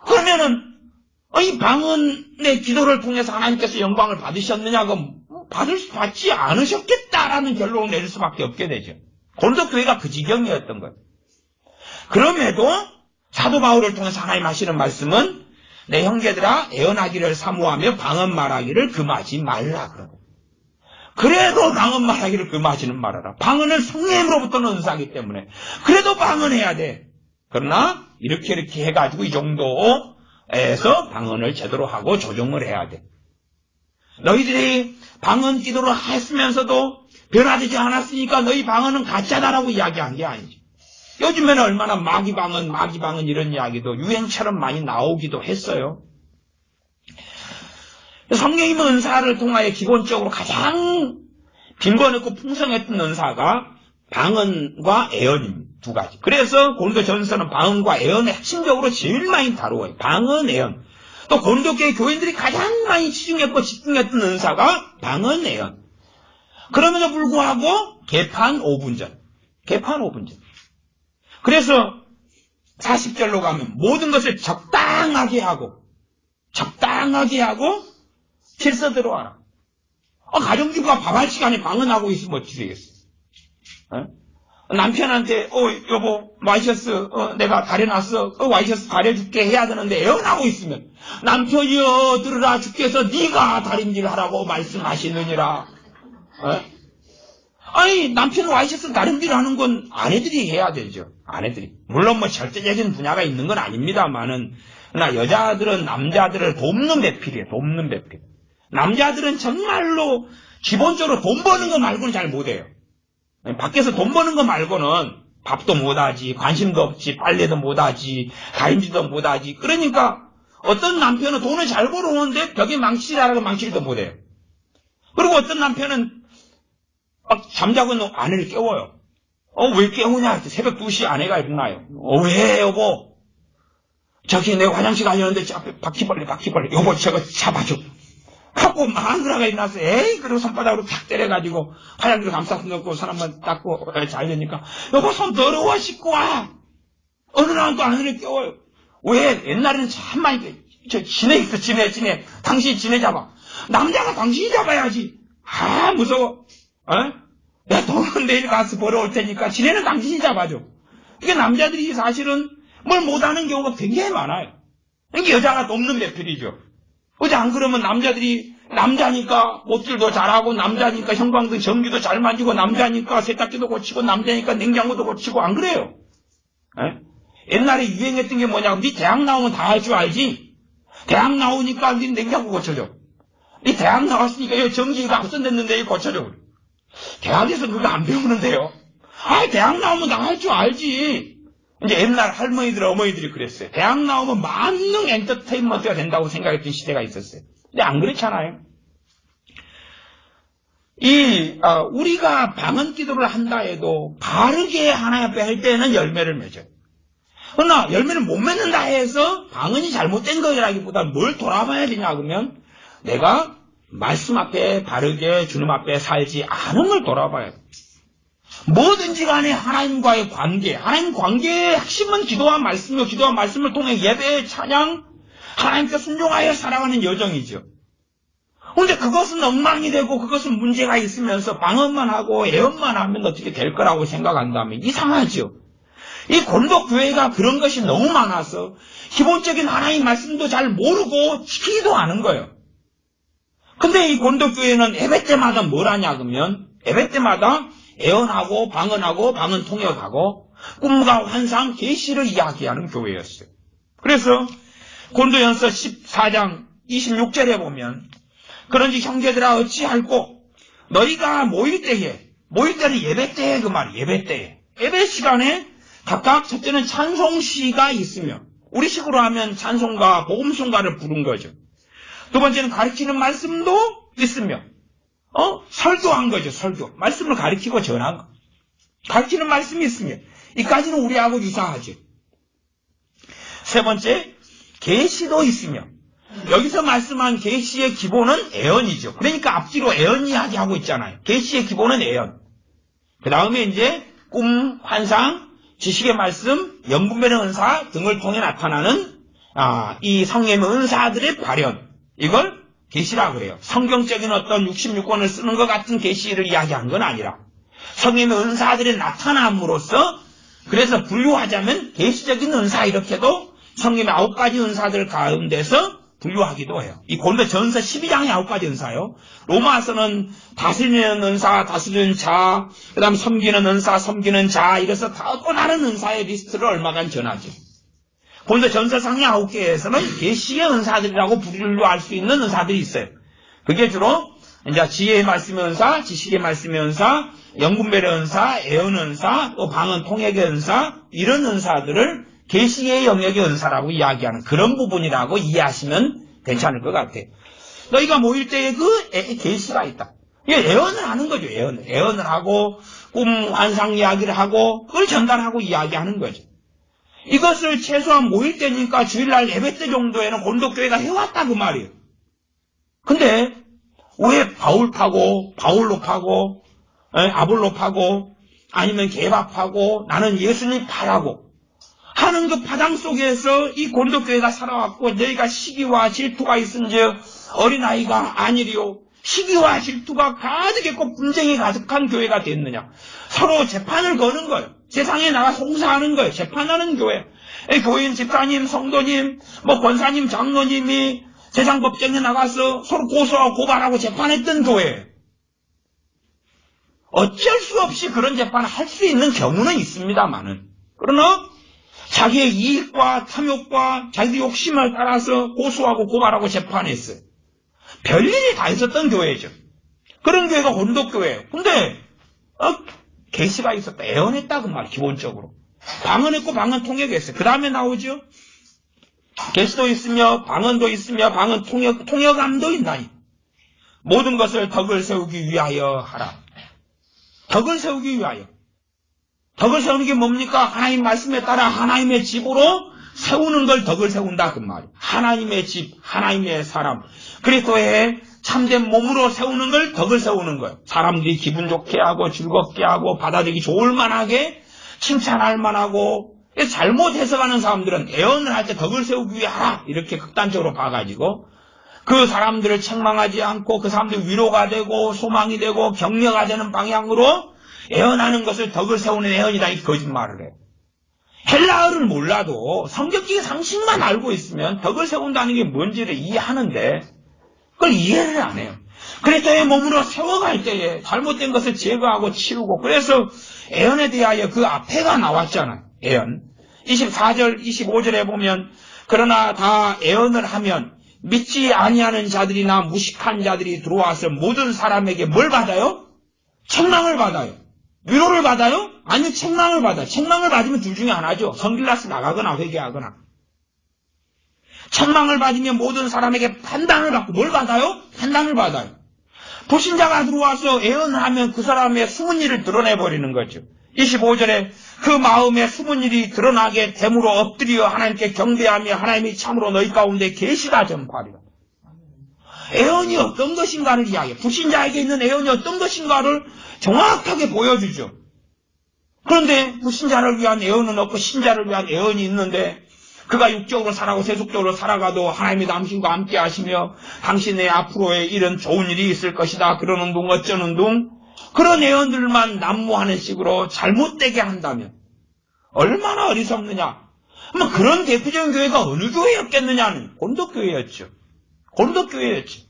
그러면은 이 방언의 기도를 통해서 하나님께서 영광을 받으셨느냐? 그럼 받지 않으셨겠다라는 결론을 내릴 수밖에 없게 되죠. 고린도 교회가 그 지경이었던 거예요. 그럼에도 사도 바울을 통해서 하나님 하시는 말씀은 내 형제들아 애언하기를 사모하며 방언 말하기를 금하지 말라 그러고. 그래도 방언 말하기를 금하지는 말아라. 방언은 성령으로부터는 은사하기 때문에 그래도 방언해야 돼. 그러나 이렇게 해가지고 이 정도에서 방언을 제대로 하고 조정을 해야 돼. 너희들이 방언 기도를 했으면서도 변화되지 않았으니까 너희 방언은 가짜다라고 이야기한 게 아니죠. 요즘에는 얼마나 마귀방언 이런 이야기도 유행처럼 많이 나오기도 했어요. 성령님의 은사를 통하여 기본적으로 가장 빈번했고 풍성했던 은사가 방언과 애언입니다. 두 가지. 그래서 고린도전서는 방언과 애언을 핵심적으로 제일 많이 다루어요. 방언, 애언. 또 고린도교회 교인들이 가장 많이 치중했고 집중했던 은사가 방언, 애언. 그럼에도 불구하고 개판 5분 전. 그래서 40절로 가면 모든 것을 적당하게 하고 질서 들어와라. 가정주부가 밥할 시간에 방언하고 있으면 어찌 되겠어? 남편한테 여보 와이셔츠 내가 다려놨어. 와이셔츠 다려줄게 해야 되는데 애원하고 있으면 남편이여 들으라 주께서 네가 다림질 하라고 말씀하시느니라. 아니 남편 와이셔츠 다림질 하는 건 아내들이 해야 되죠. 아내들이. 물론 뭐 절대적인 분야가 있는 건 아닙니다만은 그러나 여자들은 남자들을 돕는 배필이에요. 남자들은 정말로 기본적으로 돈 버는 거 말고는 잘 못해요. 밖에서 돈 버는 거 말고는 밥도 못하지, 관심도 없지, 빨래도 못하지, 다림질도 못하지. 그러니까 어떤 남편은 돈을 잘 벌어오는데 벽에 망치질하라고 망치질도 못해요. 그리고 어떤 남편은 잠자고 있는 아내를 깨워요. 왜 깨우냐? 새벽 2시 아내가 일어나요. 왜 여보? 저기 내가 화장실 가려는데 앞에 바퀴벌레. 여보 저거 잡아줘. 하고 마누라가 일어나서 그리고 손바닥으로 탁 때려가지고 화장실 감싸서 넣고 사람만 닦고 자려니까 여보 손 더러워 씻고 와. 어느 날 또 아내를 깨워요. 왜? 옛날에는 참 많이 지네 있어. 지네 당신이 지네 잡아. 남자가 당신이 잡아야지. 무서워. 내가 돈은 내일 가서 벌어올 테니까 지네는 당신이 잡아줘. 이게 남자들이 사실은 뭘 못하는 경우가 굉장히 많아요. 이게 여자가 돕는 배필이죠. 어제 안 그러면 남자들이 남자니까 못질도 잘하고 남자니까 형광등 전기도 잘 만지고 남자니까 세탁기도 고치고 남자니까 냉장고도 고치고 안 그래요? 옛날에 유행했던 게 뭐냐고 네 대학 나오면 다 할 줄 알지? 대학 나오니까 네 냉장고 고쳐줘. 네 대학 나왔으니까 여기 전기가 앞선됐는데 이거 고쳐줘. 대학에서 그거 안 배우는데요. 대학 나오면 다 할 줄 알지. 이제 옛날 할머니들, 어머니들이 그랬어요. 대학 나오면 만능 엔터테인먼트가 된다고 생각했던 시대가 있었어요. 근데 안 그렇잖아요. 우리가 방언 기도를 한다 해도 바르게 하나님 앞에 할 때는 열매를 맺어요. 그러나 열매를 못 맺는다 해서 방언이 잘못된 거라기보다 뭘 돌아봐야 되냐 그러면 내가 말씀 앞에 바르게 주님 앞에 살지 않은 걸 돌아봐야 돼요. 뭐든지 간에 하나님과의 관계, 하나님 관계의 핵심은 기도와 말씀이요. 기도와 말씀을 통해 예배, 찬양, 하나님께 순종하여 살아가는 여정이죠. 그런데 그것은 엉망이 되고 그것은 문제가 있으면서 방언만 하고 애언만 하면 어떻게 될 거라고 생각한다면 이상하죠. 이 고린도 교회가 그런 것이 너무 많아서 기본적인 하나님 말씀도 잘 모르고 지키지도 않은 거예요. 근데 이 고린도 교회는 예배 때마다 뭘 하냐 그러면 예배 때마다 애언하고 방언하고 방언 통역하고 꿈과 환상, 계시를 이야기하는 교회였어요. 그래서 고린도전서 14장 26절에 보면 그런지 형제들아 어찌할꼬 너희가 모일 때는 예배 때에 그 말이에요. 예배 때에. 예배 시간에 각각 첫째는 찬송시가 있으며 우리식으로 하면 찬송가, 복음송가를 부른 거죠. 두 번째는 가르치는 말씀도 있으며 설교한 거죠, 설교. 말씀을 가르치고 전한 거. 가르치는 말씀이 있으면, 이까지는 우리하고 유사하죠. 세 번째, 계시도 있으며, 여기서 말씀한 계시의 기본은 애언이죠. 그러니까 앞뒤로 애언 이야기하고 있잖아요. 계시의 기본은 애언. 그 다음에 이제 꿈, 환상, 지식의 말씀, 영분별의 은사 등을 통해 나타나는 이 성령의 은사들의 발현. 이걸 계시라고 그래요. 성경적인 어떤 66권을 쓰는 것 같은 계시를 이야기한 건 아니라 성령의 은사들이 나타남으로써 그래서 분류하자면 계시적인 은사 이렇게도 성령의 9가지 은사들 가운데서 분류하기도 해요. 이 고린도전서 12장의 9가지 은사요. 로마서는 다스리는 은사, 다스리는 자, 그 다음 섬기는 은사, 섬기는 자 이래서 또 다른 은사의 리스트를 얼마간 전하죠. 고린도전서상의 9개에서는 계시의 은사들이라고 분류할 수 있는 은사들이 있어요. 그게 주로 이제 지혜의 말씀의 은사, 지식의 말씀의 은사, 영분별의 은사, 애언 은사, 또 방언 통역의 은사, 이런 은사들을 계시의 영역의 은사라고 이야기하는 그런 부분이라고 이해하시면 괜찮을 것 같아요. 너희가 모일 때에 그 계시가 있다. 이게 애언을 하는 거죠. 애언을 하고 꿈 환상 이야기를 하고 그걸 전달하고 이야기하는 거죠. 이것을 최소한 모일 때니까 주일날 예배 때 정도에는 곤독교회가 해왔다 그 말이에요. 근데 왜 바울 파고 바울로 파고 아볼로 파고 아니면 개밥하고 나는 예수님 파라고 하는 그 파당 속에서 이 곤독교회가 살아왔고 너희가 시기와 질투가 있은즉 어린아이가 아니리요 시기와 질투가 가득했고 분쟁이 가득한 교회가 됐느냐. 서로 재판을 거는 거예요. 세상에 나가 송사하는 거예요. 재판하는 교회. 교인, 집사님, 성도님, 권사님, 장로님이 세상 법정에 나가서 서로 고소하고 고발하고 재판했던 교회. 어쩔 수 없이 그런 재판을 할 수 있는 경우는 있습니다만은. 그러나 자기의 이익과 탐욕과 자기 욕심을 따라서 고소하고 고발하고 재판했어요. 별일이 다 있었던 교회죠. 그런 교회가 곤독교회예요. 근데 계시가 있었다. 애언했다 그 말 기본적으로. 방언했고 방언 통역했어요. 그 다음에 나오죠. 계시도 있으며 방언도 있으며 방언 통역함도 있나니 모든 것을 덕을 세우기 위하여 하라. 덕을 세우기 위하여. 덕을 세우는 게 뭡니까? 하나님 말씀에 따라 하나님의 집으로 세우는 걸 덕을 세운다 그 말이에요. 하나님의 집, 하나님의 사람, 그리스도의 참된 몸으로 세우는 걸 덕을 세우는 거예요. 사람들이 기분 좋게 하고 즐겁게 하고 받아들이기 좋을 만하게 칭찬할 만하고. 잘못 해석하는 사람들은 애언을 할 때 덕을 세우기 위해 하라 이렇게 극단적으로 봐가지고 그 사람들을 책망하지 않고 그 사람들 위로가 되고 소망이 되고 격려가 되는 방향으로 애언하는 것을 덕을 세우는 애언이다 이 거짓말을 해요. 헬라어를 몰라도 성경적인 상식만 알고 있으면 덕을 세운다는 게 뭔지를 이해하는데 그걸 이해를 안 해요. 그리스도의 몸으로 세워갈 때에 잘못된 것을 제거하고 치우고 그래서 애언에 대하여 그 앞에가 나왔잖아요. 애언. 24절 25절에 보면 그러나 다 애언을 하면 믿지 아니하는 자들이나 무식한 자들이 들어와서 모든 사람에게 뭘 받아요? 책망을 받아요. 위로를 받아요? 아니 책망을 받아요. 책망을 받으면 둘 중에 하나죠. 성길라스 나가거나 회개하거나. 책망을 받으면 모든 사람에게 판단을 받고 뭘 받아요? 판단을 받아요. 불신자가 들어와서 애언을 하면 그 사람의 숨은 일을 드러내버리는 거죠. 25절에 그 마음에 숨은 일이 드러나게 됨으로 엎드려 하나님께 경배하며 하나님이 참으로 너희 가운데 계시다 전파하리라. 애언이 어떤 것인가를 이야기해요. 불신자에게 있는 애언이 어떤 것인가를 정확하게 보여주죠. 그런데 불신자를 위한 애언은 없고 신자를 위한 애언이 있는데 그가 육적으로 살아가고 세속적으로 살아가도 하나님이 당신과 함께 하시며 당신의 앞으로의 일은 좋은 일이 있을 것이다. 그러는 둥 어쩌는 둥 그런 애언들만 난무하는 식으로 잘못되게 한다면 얼마나 어리석느냐. 그런 대표적인 교회가 어느 교회였겠느냐는 곤독교회였죠. 곤독교회였죠.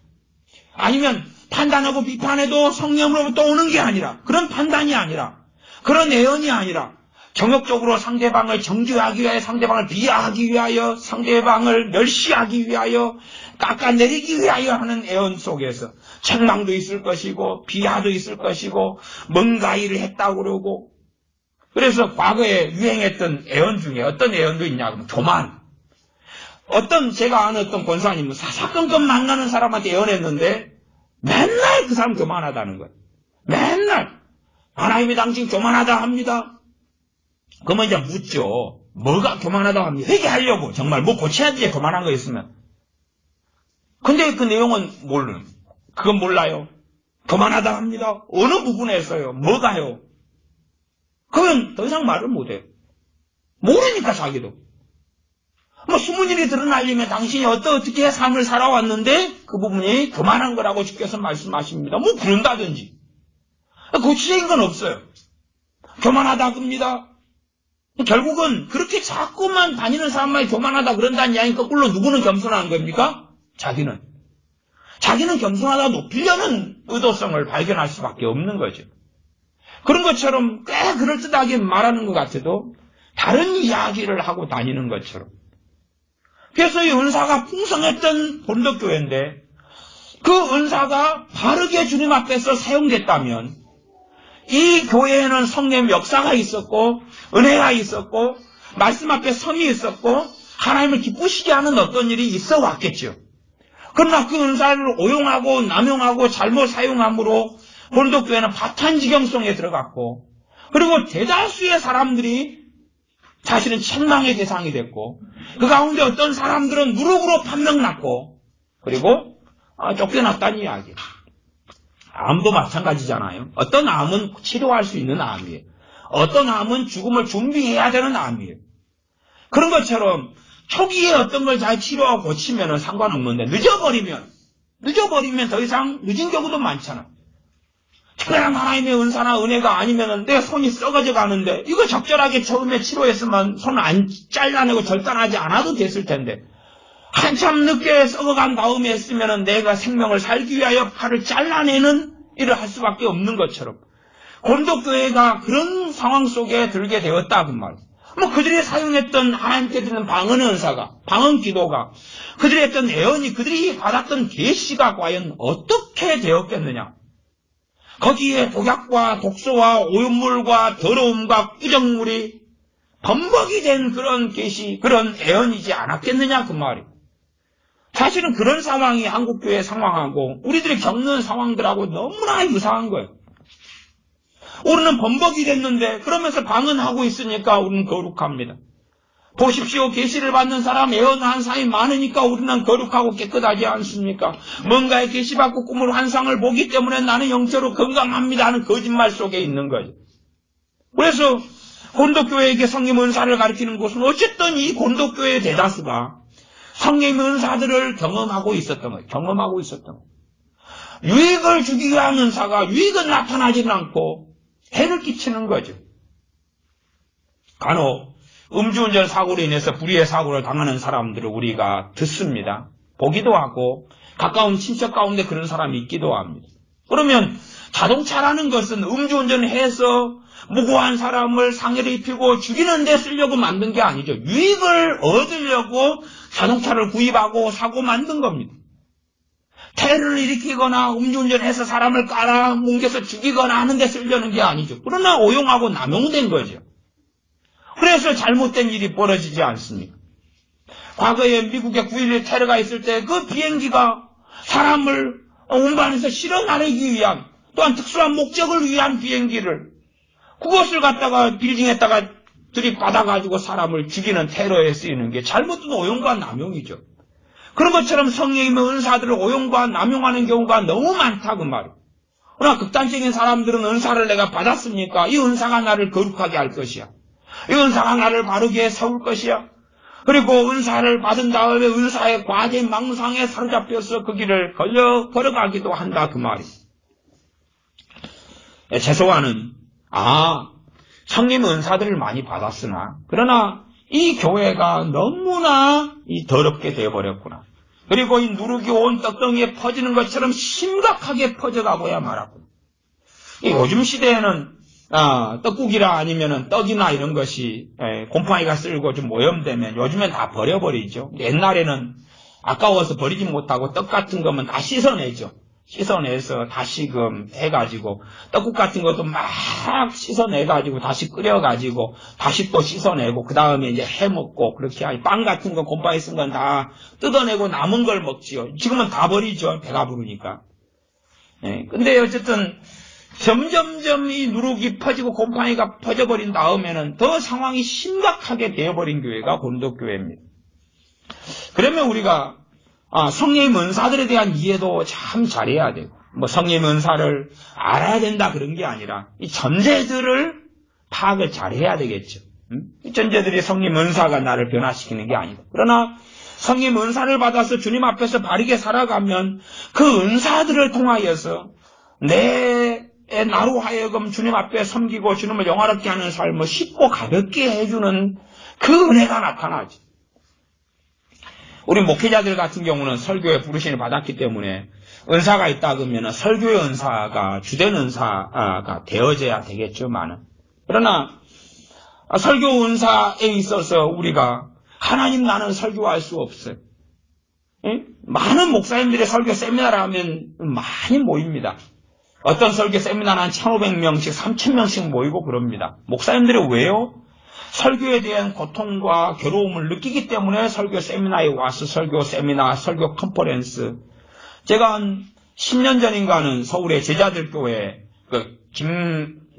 아니면 판단하고 비판해도 성령으로부터 오는 게 아니라 그런 판단이 아니라 그런 애언이 아니라 정욕적으로 상대방을 정죄하기 위하여 상대방을 비하하기 위하여 상대방을 멸시하기 위하여 깎아내리기 위하여 하는 애언 속에서 책망도 있을 것이고 비하도 있을 것이고 뭔가 일을 했다고 그러고 그래서 과거에 유행했던 애언 중에 어떤 애언도 있냐 그러면 교만. 제가 아는 어떤 권사님은 사사건건 만나는 사람한테 애언했는데 맨날 그 사람 교만하다는 거예요. 맨날 하나님이 당신 교만하다 합니다. 그러면 이제 묻죠. 뭐가 교만하다고 합니까? 회개하려고 정말 뭐 고쳐야 돼 교만한 거 있으면. 근데 그 내용은 모르는. 그건 몰라요. 교만하다 합니다. 어느 부분에서요? 뭐가요? 그건 더 이상 말을 못해요. 모르니까 자기도. 숨은 일이 드러나려면 당신이 어떻게 삶을 살아왔는데 그 부분이 교만한 거라고 주께서 말씀하십니다. 그런다든지. 구체적인 건 없어요. 교만하다 겁니다. 결국은 그렇게 자꾸만 다니는 사람만이 교만하다 그런다는 이야기 거꾸로 누구는 겸손한 겁니까? 자기는 겸손하다 높이려는 의도성을 발견할 수밖에 없는 거죠. 그런 것처럼 꽤 그럴듯하게 말하는 것 같아도 다른 이야기를 하고 다니는 것처럼. 그래서 이 은사가 풍성했던 본덕교회인데 그 은사가 바르게 주님 앞에서 사용됐다면 이 교회에는 성령 역사가 있었고 은혜가 있었고 말씀 앞에 섬이 있었고 하나님을 기쁘시게 하는 어떤 일이 있어 왔겠죠. 그러나 그 은사를 오용하고 남용하고 잘못 사용함으로 고린도교회는 파탄지경성에 들어갔고 그리고 대다수의 사람들이 자신은 책망의 대상이 됐고 그 가운데 어떤 사람들은 누룩으로 판명났고 그리고 쫓겨났다는 이야기예요. 암도 마찬가지잖아요. 어떤 암은 치료할 수 있는 암이에요. 어떤 암은 죽음을 준비해야 되는 암이에요. 그런 것처럼 초기에 어떤 걸 잘 치료하고 고치면 상관없는데 늦어버리면 더 이상 늦은 경우도 많잖아. 특별한 하나님의 은사나 은혜가 아니면 내 손이 썩어져 가는데 이거 적절하게 처음에 치료했으면 손 안 잘라내고 절단하지 않아도 됐을 텐데 한참 늦게 썩어간 다음에 했으면 내가 생명을 살기 위하여 팔을 잘라내는 일을 할 수밖에 없는 것처럼 고린도교회가 그런 상황 속에 들게 되었다 그 말이에요. 그들이 사용했던 하나님께 드리는 방언 은사가, 방언 기도가, 그들이 했던 예언이, 그들이 받았던 계시가 과연 어떻게 되었겠느냐? 거기에 독약과 독소와 오염물과 더러움과 꾸정물이 범벅이 된 그런 계시, 그런 예언이지 않았겠느냐 그 말이에요. 사실은 그런 상황이 한국교회 상황하고 우리들이 겪는 상황들하고 너무나 유사한 거예요. 우리는 범벅이 됐는데 그러면서 방언하고 있으니까 우리는 거룩합니다. 보십시오. 계시를 받는 사람, 예언한 사람이 많으니까 우리는 거룩하고 깨끗하지 않습니까? 뭔가에 계시받고 꿈을 환상을 보기 때문에 나는 영적으로 건강합니다 하는 거짓말 속에 있는 거죠. 그래서 고린도교회에게 성령 은사를 가르치는 곳은 어쨌든 이 고린도교회의 대다수가 성령 은사들을 경험하고 있었던 거예요. 유익을 주기 위한 은사가 유익은 나타나지는 않고 해를 끼치는 거죠. 간혹 음주운전 사고로 인해서 불의의 사고를 당하는 사람들을 우리가 듣습니다. 보기도 하고 가까운 친척 가운데 그런 사람이 있기도 합니다. 그러면 자동차라는 것은 음주운전을 해서 무고한 사람을 상해를 입히고 죽이는 데 쓰려고 만든 게 아니죠. 유익을 얻으려고 자동차를 구입하고 사고 만든 겁니다. 테러를 일으키거나 음주운전해서 사람을 깔아뭉개서 죽이거나 하는 데 쓰려는 게 아니죠. 그러나 오용하고 남용된 거죠. 그래서 잘못된 일이 벌어지지 않습니까? 과거에 미국에 9.11 테러가 있을 때 그 비행기가 사람을 운반해서 실어 나르기 위한 또한 특수한 목적을 위한 비행기를 그것을 갖다가 빌딩에다가 들이받아가지고 사람을 죽이는 테러에 쓰이는 게 잘못된 오용과 남용이죠. 그런 것처럼 성령님의 은사들을 오용과 남용하는 경우가 너무 많다 그 말이에요. 그러나 극단적인 사람들은 은사를 내가 받았으니까 이 은사가 나를 거룩하게 할 것이야. 이 은사가 나를 바르게 세울 것이야. 그리고 은사를 받은 다음에 은사의 과대 망상에 사로잡혀서 그 길을 걸어가기도 한다 그 말이에요. 최소한은 성령 은사들을 많이 받았으나 그러나 이 교회가 너무나 더럽게 되어버렸구나. 그리고 이 누룩이 온 떡덩이에 퍼지는 것처럼 심각하게 퍼져가고야 말았구나. 요즘 시대에는 떡국이라 아니면은 떡이나 이런 것이 곰팡이가 쓸고 좀 오염되면 요즘엔 다 버려버리죠. 옛날에는 아까워서 버리지 못하고 떡 같은 거면 다 씻어내죠. 씻어내서 다시금 해가지고 떡국 같은 것도 막 씻어내가지고 다시 끓여가지고 다시 또 씻어내고 그 다음에 이제 해먹고 그렇게 하니 빵 같은 거 곰팡이 쓴 건 다 뜯어내고 남은 걸 먹지요. 지금은 다 버리죠. 배가 부르니까. 근데 어쨌든 점점점 이 누룩이 퍼지고 곰팡이가 퍼져버린 다음에는 더 상황이 심각하게 되어버린 교회가 고린도교회입니다. 그러면 우리가 성령의 은사들에 대한 이해도 참 잘해야 되고 성령의 은사를 알아야 된다 그런 게 아니라 이 전제들을 파악을 잘해야 되겠죠. 이 전제들이 성령의 은사가 나를 변화시키는 게 아니다. 그러나 성령의 은사를 받아서 주님 앞에서 바르게 살아가면 그 은사들을 통하여서 나로 하여금 주님 앞에 섬기고 주님을 영화롭게 하는 삶을 쉽고 가볍게 해주는 그 은혜가 나타나죠. 우리 목회자들 같은 경우는 설교에 부르심을 받았기 때문에 은사가 있다 그러면 설교의 은사가 주된 은사가 되어져야 되겠지만은 그러나 설교 은사에 있어서 우리가 하나님 나는 설교할 수 없어요. 많은 목사님들의 설교 세미나를 하면 많이 모입니다. 어떤 설교 세미나는 한 1,500명씩, 3,000명씩 모이고 그럽니다. 목사님들이 왜요? 설교에 대한 고통과 괴로움을 느끼기 때문에 설교 세미나에 와서 설교 세미나, 설교 컨퍼런스. 제가 한 10년 전인가는 서울의 제자들 교회,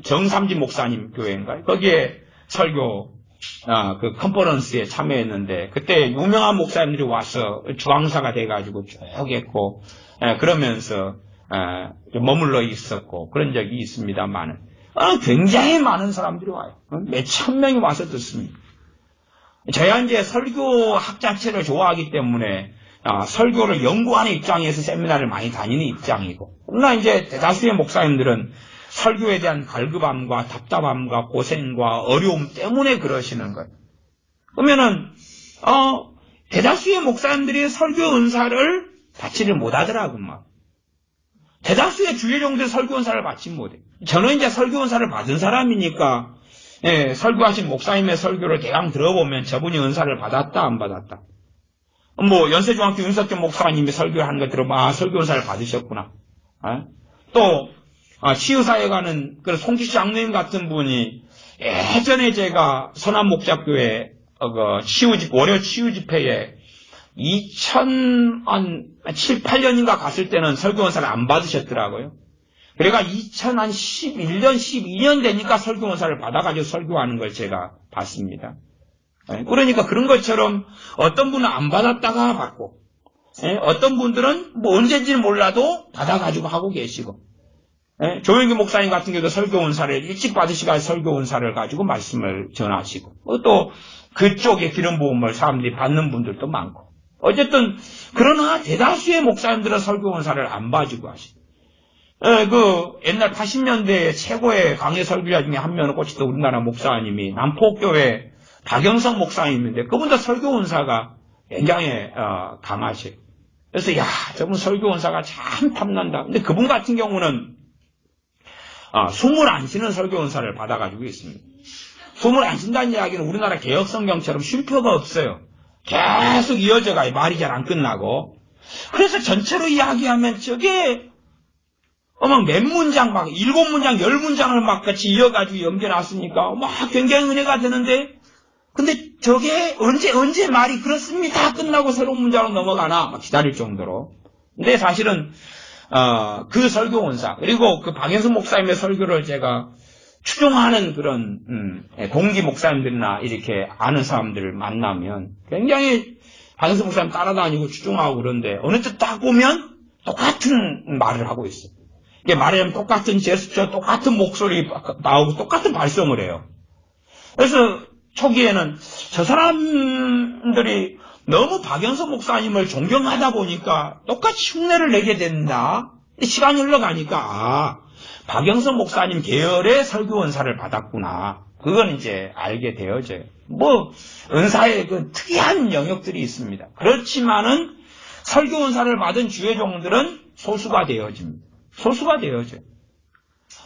정삼진 목사님 교회인가요? 거기에 설교, 컨퍼런스에 참여했는데, 그때 유명한 목사님들이 와서 주강사가 돼가지고 쭉 했고, 그러면서, 머물러 있었고, 그런 적이 있습니다만은, 굉장히 많은 사람들이 와요. 몇 천 명이 와서 듣습니다. 저야 이제 설교학 자체를 좋아하기 때문에, 설교를 연구하는 입장에서 세미나를 많이 다니는 입장이고, 그러나 이제 대다수의 목사님들은 설교에 대한 갈급함과 답답함과 고생과 어려움 때문에 그러시는 거예요. 그러면은, 대다수의 목사님들이 설교 은사를 받지를 못하더라고, 막. 대다수의 주의종들 설교 은사를 받지 못해. 저는 이제 설교 은사를 받은 사람이니까, 설교하신 목사님의 설교를 대강 들어보면 저분이 은사를 받았다, 안 받았다. 연세중학교 윤석경 목사님이 설교하는 거 들어보면, 설교 은사를 받으셨구나. 또, 치유사에 가는 그 송지수 장로님 같은 분이 예전에 제가 선한목자교회 월요 치유 집회에 2007, 8년인가 갔을 때는 설교 은사를 안 받으셨더라고요. 그래가 2011년, 12년 되니까 설교 은사를 받아가지고 설교하는 걸 제가 봤습니다. 그러니까 그런 것처럼 어떤 분은 안 받았다가 받고, 어떤 분들은 언제인지는 몰라도 받아가지고 하고 계시고, 조영기 목사님 같은 경우도 설교 은사를 일찍 받으시가 설교 은사를 가지고 말씀을 전하시고, 또 그쪽에 기름 부음을 사람들이 받는 분들도 많고, 어쨌든 그러나 대다수의 목사님들은 설교 은사를 안 봐주고 하시고, 옛날 80년대 최고의 강해 설교자 중에 한 명을 꽂히던 우리나라 목사님이 남포교회 박영성 목사님인데, 그분도 설교 은사가 굉장히 강하시. 그래서 저분 설교 은사가 참 탐난다. 근데 그분 같은 경우는 숨을 안 쉬는 설교 은사를 받아가지고 있습니다. 숨을 안 쉰다는 이야기는 우리나라 개혁성경처럼 쉼표가 없어요. 계속 이어져가요. 말이 잘 안 끝나고. 그래서 전체로 이야기하면 저게 몇 문장 7문장, 10문장을 막 같이 이어가지고 연결놨으니까 굉장히 은혜가 되는데, 근데 저게 언제 말이 그렇습니다 끝나고 새로운 문장으로 넘어가나 기다릴 정도로. 근데 사실은 그 설교 은사, 그리고 그 박영선 목사님의 설교를 제가 추종하는 그런 동기 목사님들이나 이렇게 아는 사람들을 만나면 굉장히 박영선 목사님 따라다니고 추종하고 그런데 어느 때 딱 보면 똑같은 말을 하고 있어요. 이게 말하자면 똑같은 제스처, 똑같은 목소리 나오고 똑같은 발성을 해요. 그래서 초기에는 저 사람들이 너무 박영선 목사님을 존경하다 보니까 똑같이 흉내를 내게 된다. 시간이 흘러가니까 박영선 목사님 계열의 설교 은사를 받았구나. 그건 이제 알게 되어져요. 은사의 그 특이한 영역들이 있습니다. 그렇지만은 설교 은사를 받은 주의종들은 소수가 되어집니다. 소수가 되어져요.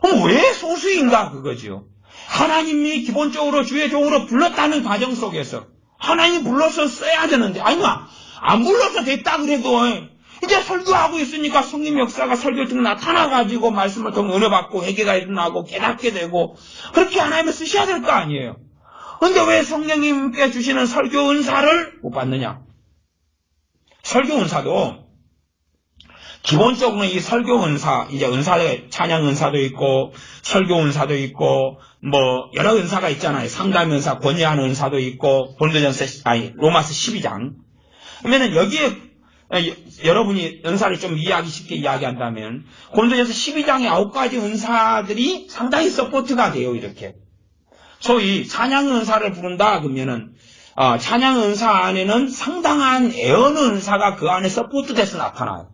그럼 왜 소수인가 그거죠. 하나님이 기본적으로 주의종으로 불렀다는 과정 속에서 하나님이 불러서 써야 되는데, 안 불러서 됐다 그래도 이제 설교하고 있으니까 성령 역사가 설교 중 나타나가지고 말씀을 통해 은혜 받고 회개가 일어나고 깨닫게 되고 그렇게 하나님을 쓰셔야 될 거 아니에요. 근데 왜 성령님께 주시는 설교 은사를 못 받느냐? 설교 은사도 기본적으로 이 설교 은사, 이제 찬양 은사도 있고 설교 은사도 있고 여러 은사가 있잖아요. 상담 은사, 권유하는 은사도 있고 로마서 12장. 그러면은 여기에 여러분이 은사를 좀 이해하기 쉽게 이야기한다면 고린도전서 12장의 9가지 은사들이 상당히 서포트가 돼요. 이렇게 소위 찬양 은사를 부른다 그러면은 찬양 은사 안에는 상당한 애언 은사가 그 안에 서포트돼서 나타나요.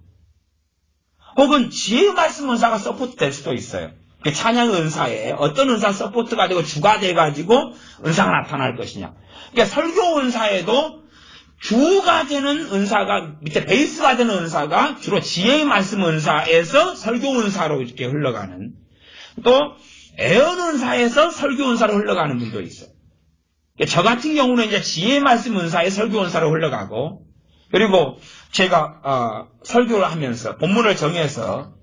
혹은 지혜의 말씀 은사가 서포트될 수도 있어요. 찬양 은사에 어떤 은사 서포트가 되고 주가 돼가지고 은사가 나타날 것이냐. 그러니까 설교 은사에도 주가 되는 은사가, 밑에 베이스가 되는 은사가 주로 지혜의 말씀 은사에서 설교 은사로 이렇게 흘러가는, 또 애언 은사에서 설교 은사로 흘러가는 분도 있어요. 저 같은 경우는 이제 지혜의 말씀 은사에 설교 은사로 흘러가고, 그리고 제가 설교를 하면서 본문을 정해서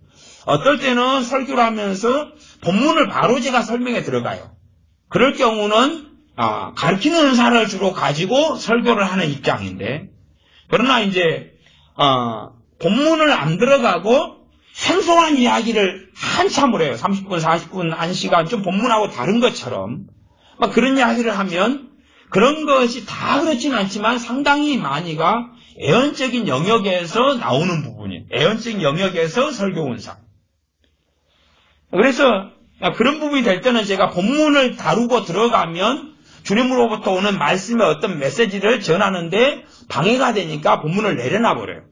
어떨 때는 설교를 하면서 본문을 바로 제가 설명에 들어가요. 그럴 경우는 가르치는 은사를 주로 가지고 설교를 하는 입장인데, 그러나 이제 본문을 안 들어가고 생소한 이야기를 한참을 해요. 30분, 40분, 1시간 좀 본문하고 다른 것처럼 막 그런 이야기를 하면 그런 것이 다 그렇진 않지만 상당히 많이가 애언적인 영역에서 나오는 부분이에요. 애언적인 영역에서 설교 은사. 그래서 그런 부분이 될 때는 제가 본문을 다루고 들어가면 주님으로부터 오는 말씀의 어떤 메시지를 전하는데 방해가 되니까 본문을 내려놔버려요.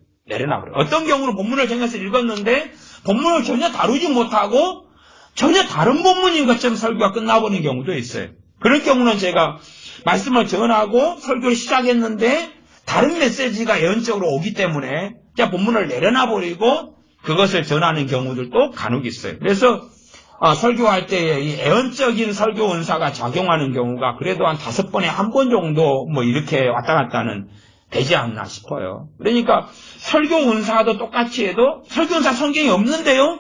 어떤 경우는 본문을 정해서 읽었는데 본문을 전혀 다루지 못하고 전혀 다른 본문인 것처럼 설교가 끝나버리는 경우도 있어요. 그럴 경우는 제가 말씀을 전하고 설교를 시작했는데 다른 메시지가 예언적으로 오기 때문에 그냥 본문을 내려놔버리고 그것을 전하는 경우들도 간혹 있어요. 그래서 설교할 때에 이 애언적인 설교 은사가 작용하는 경우가 그래도 한 5번에 1번 정도 뭐 이렇게 왔다 갔다는 되지 않나 싶어요. 그러니까 설교 은사도 똑같이 해도 설교 은사 성경이 없는데요.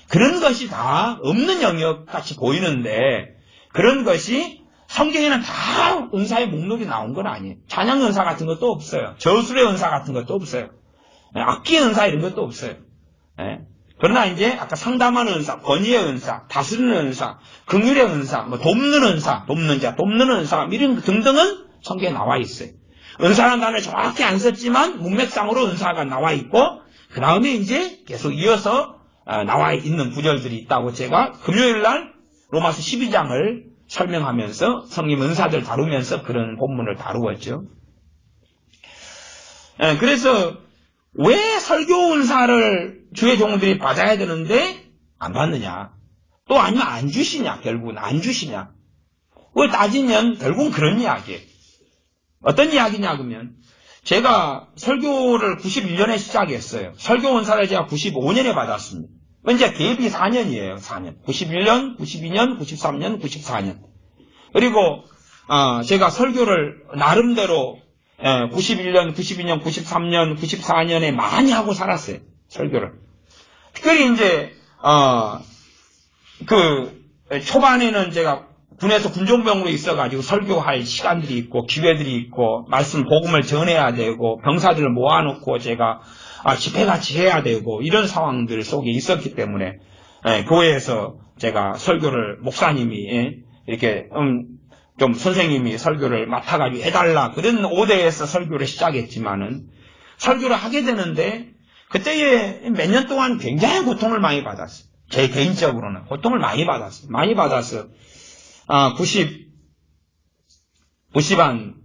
그런 것이 다 없는 영역 같이 보이는데 그런 것이 성경에는 다 은사의 목록이 나온 건 아니에요. 찬양 은사 같은 것도 없어요. 저술의 은사 같은 것도 없어요. 악기 은사 이런 것도 없어요. 그러나 이제 아까 상담하는 은사, 권위의 은사, 다스리는 은사, 긍휼의 은사, 뭐 돕는 은사, 돕는 자, 돕는 은사 이런 등등은 성경에 나와 있어요. 은사라는 단어를 정확히 안 썼지만 문맥상으로 은사가 나와 있고 그 다음에 이제 계속 이어서 나와 있는 구절들이 있다고 제가 금요일날 로마서 12장을 설명하면서 성님 은사들 다루면서 그런 본문을 다루었죠. 그래서 왜 설교 은사를 주의 종들이 받아야 되는데 안 받느냐? 또 아니면 안 주시냐? 결국은 안 주시냐? 그걸 따지면 결국은 그런 이야기예요. 어떤 이야기냐 그러면 제가 설교를 91년에 시작했어요. 설교 은사를 제가 95년에 받았습니다. 이제 갭이 4년이에요. 4년. 91년, 92년, 93년, 94년. 그리고 제가 설교를 나름대로 91년, 92년, 93년, 94년에 많이 하고 살았어요. 설교를. 특별히 이제 초반에는 제가 군에서 군종병으로 있어가지고 설교할 시간들이 있고 기회들이 있고 말씀 복음을 전해야 되고 병사들을 모아놓고 제가 집회같이 해야 되고 이런 상황들 속에 있었기 때문에 교회에서 제가 설교를 목사님이 이렇게 좀 선생님이 설교를 맡아가지고 해달라 그런 오대에서 설교를 시작했지만은 설교를 하게 되는데 그때에 몇 년 동안 굉장히 고통을 많이 받았어요. 제 개인적으로는 고통을 많이 받았어요. 많이 받아서 93년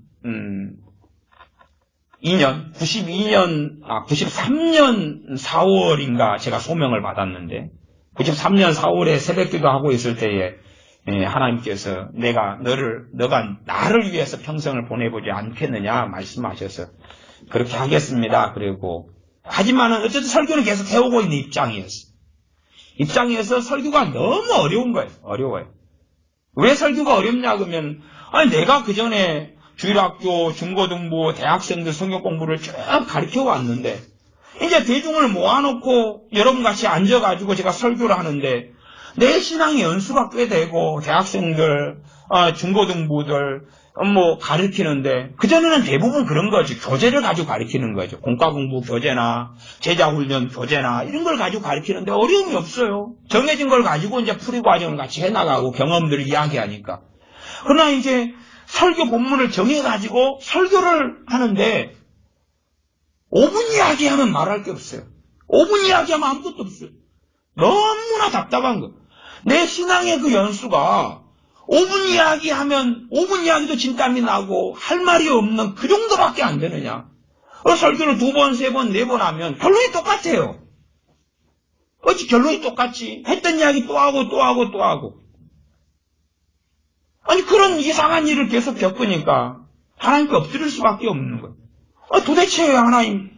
4월인가 제가 소명을 받았는데 93년 4월에 새벽기도 하고 있을 때에 하나님께서 너가 나를 위해서 평생을 보내보지 않겠느냐 말씀하셔서 그렇게 하겠습니다. 그리고 하지만은 어쨌든 설교는 계속 해오고 있는 입장에서 설교가 너무 어려운 거예요. 어려워요. 왜 설교가 어렵냐 그러면 내가 그 전에 주일학교, 중고등부, 대학생들 성경 공부를 쭉 가르쳐 왔는데 이제 대중을 모아놓고 여러분 같이 앉아가지고 제가 설교를 하는데 내 신앙의 연수가 꽤 되고 대학생들, 중고등부들 가르치는데 그전에는 대부분 그런 거지. 교재를 가지고 가르치는 거죠. 공과공부 교재나 제자훈련 교재나 이런 걸 가지고 가르치는데 어려움이 없어요. 정해진 걸 가지고 이제 풀이 과정을 같이 해나가고 경험들을 이야기하니까. 그러나 이제 설교 본문을 정해가지고 설교를 하는데 5분 이야기하면 말할 게 없어요. 5분 이야기하면 아무것도 없어요. 너무나 답답한 거. 내 신앙의 그 연수가 5분 이야기하면 5분 이야기도 진땀이 나고 할 말이 없는 그 정도밖에 안 되느냐. 설교를 2번, 3번, 4번 하면 결론이 똑같아요. 어찌 결론이 똑같지? 했던 이야기 또 하고 또 하고 또 하고. 아니 그런 이상한 일을 계속 겪으니까 하나님께 엎드릴 수밖에 없는 거예요. 도대체 하나님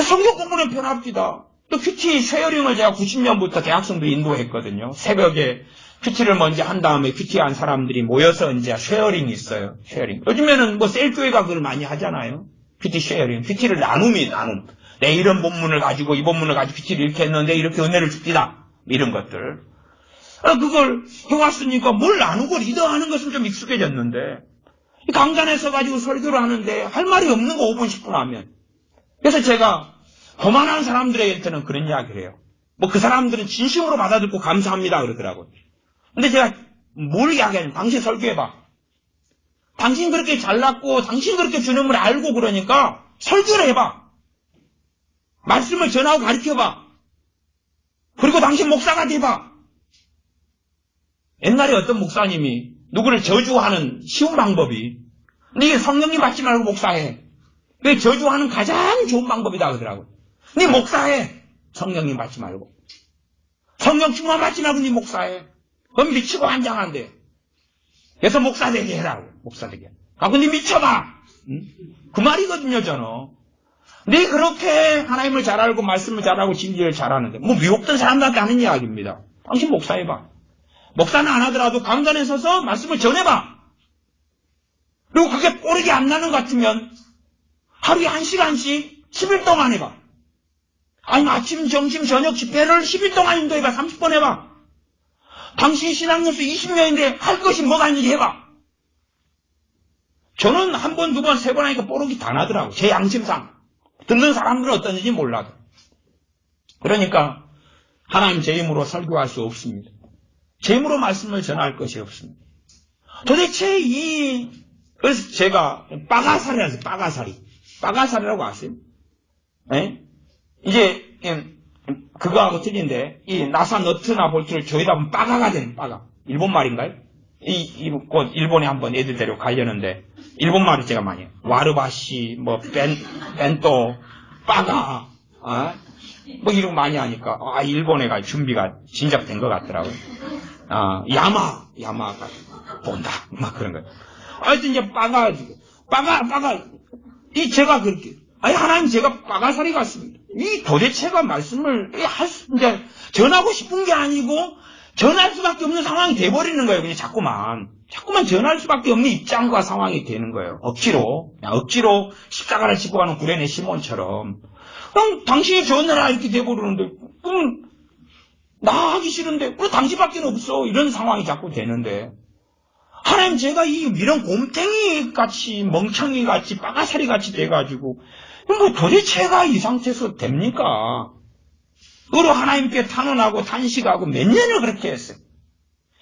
성경 공부는 편합시다. 또 큐티 쉐어링을 제가 90년부터 대학생들 인도했거든요. 새벽에 큐티를 먼저 한 다음에 큐티한 사람들이 모여서 이제 쉐어링이 있어요. 쉐어링. 요즘에는 셀교회가 그걸 많이 하잖아요. 큐티 쉐어링. 큐티를 나눔. 내 이런 본문을 가지고 이 본문을 가지고 PT를 이렇게 했는데 이렇게 은혜를 줍디다. 이런 것들. 그걸 해왔으니까 뭘 나누고 리더하는 것은 좀 익숙해졌는데 강단에 서가지고 설교를 하는데 할 말이 없는 거 5분 10분 하면. 그래서 제가 거만한 사람들에게는 그런 이야기를 해요. 뭐 그 사람들은 진심으로 받아듣고 감사합니다 그러더라고요. 근데 제가 뭘 이야기하냐면 당신 설교해봐. 당신 그렇게 잘났고 당신 그렇게 주님을 알고 그러니까 설교를 해봐. 말씀을 전하고 가르쳐봐. 그리고 당신 목사가 돼봐. 옛날에 어떤 목사님이 누구를 저주하는 쉬운 방법이 네 성령님 받지 말고 목사해. 그게 저주하는 가장 좋은 방법이다 그러더라고요. 네 목사해. 성령님 받지 말고. 성령 충만 받지 말고 네 목사해. 그럼 미치고 환장한대. 그래서 목사 되게 해라고. 목사 되게. 아, 근데 미쳐봐. 응? 그 말이거든요, 저는. 네 그렇게 하나님을 잘 알고 말씀을 잘 알고 진리를 잘 하는데 뭐 미혹된 사람들한테 하는 이야기입니다. 당신 목사해봐. 목사는 안 하더라도 강단에 서서 말씀을 전해봐. 그리고 그게 뽀르기 안 나는 것 같으면 하루에 1시간씩 10일 동안 해봐. 아니면 아침, 점심, 저녁 집회를 10일 동안 인도해봐. 30번 해봐. 당신 신앙연수 20년인데 할 것이 뭐가 있는지 해봐. 저는 한 번, 두 번, 세 번 하니까 뽀르기 다 나더라고. 제 양심상. 듣는 사람들은 어떤지 몰라도. 그러니까 하나님 제 힘으로 설교할 수 없습니다. 제 힘으로 말씀을 전할 것이 없습니다. 도대체 그래서 제가 빠가사리라고 해서 빠가사리라고 아세요? 예? 이제 그거하고 틀린데 이 나사 너트나 볼트를 조이다 보면 빠가가 되는 빠가. 일본 말인가요? 곧 일본에 한번 애들 데리고 가려는데 일본 말을 제가 많이 해요. 와르바시, 뭐 벤또, 빠가, 뭐 이런 거 많이 하니까 일본에 갈 준비가 진작된 것 같더라고요. 야마가 본다. 막 그런 거. 하여튼 이제 빠가, 제가 그렇게, 하나님 제가 빠가살이 같습니다. 이 도대체가 말씀을, 이제 전하고 싶은 게 아니고, 전할 수밖에 없는 상황이 돼버리는 거예요. 그냥 자꾸만 전할 수밖에 없는 입장과 상황이 되는 거예요. 억지로 십자가를 짚고 가는 구레네 시몬처럼. 그럼 당신이 전하라 이렇게 돼버리는데, 그럼 나 하기 싫은데, 그럼 당신밖에 없어. 이런 상황이 자꾸 되는데. 하나님 제가 이런 곰탱이 같이, 멍청이 같이, 빠가사리 같이 돼가지고, 뭐 도대체가 이 상태에서 됩니까? 그리고 하나님께 탄원하고 탄식하고 몇 년을 그렇게 했어요.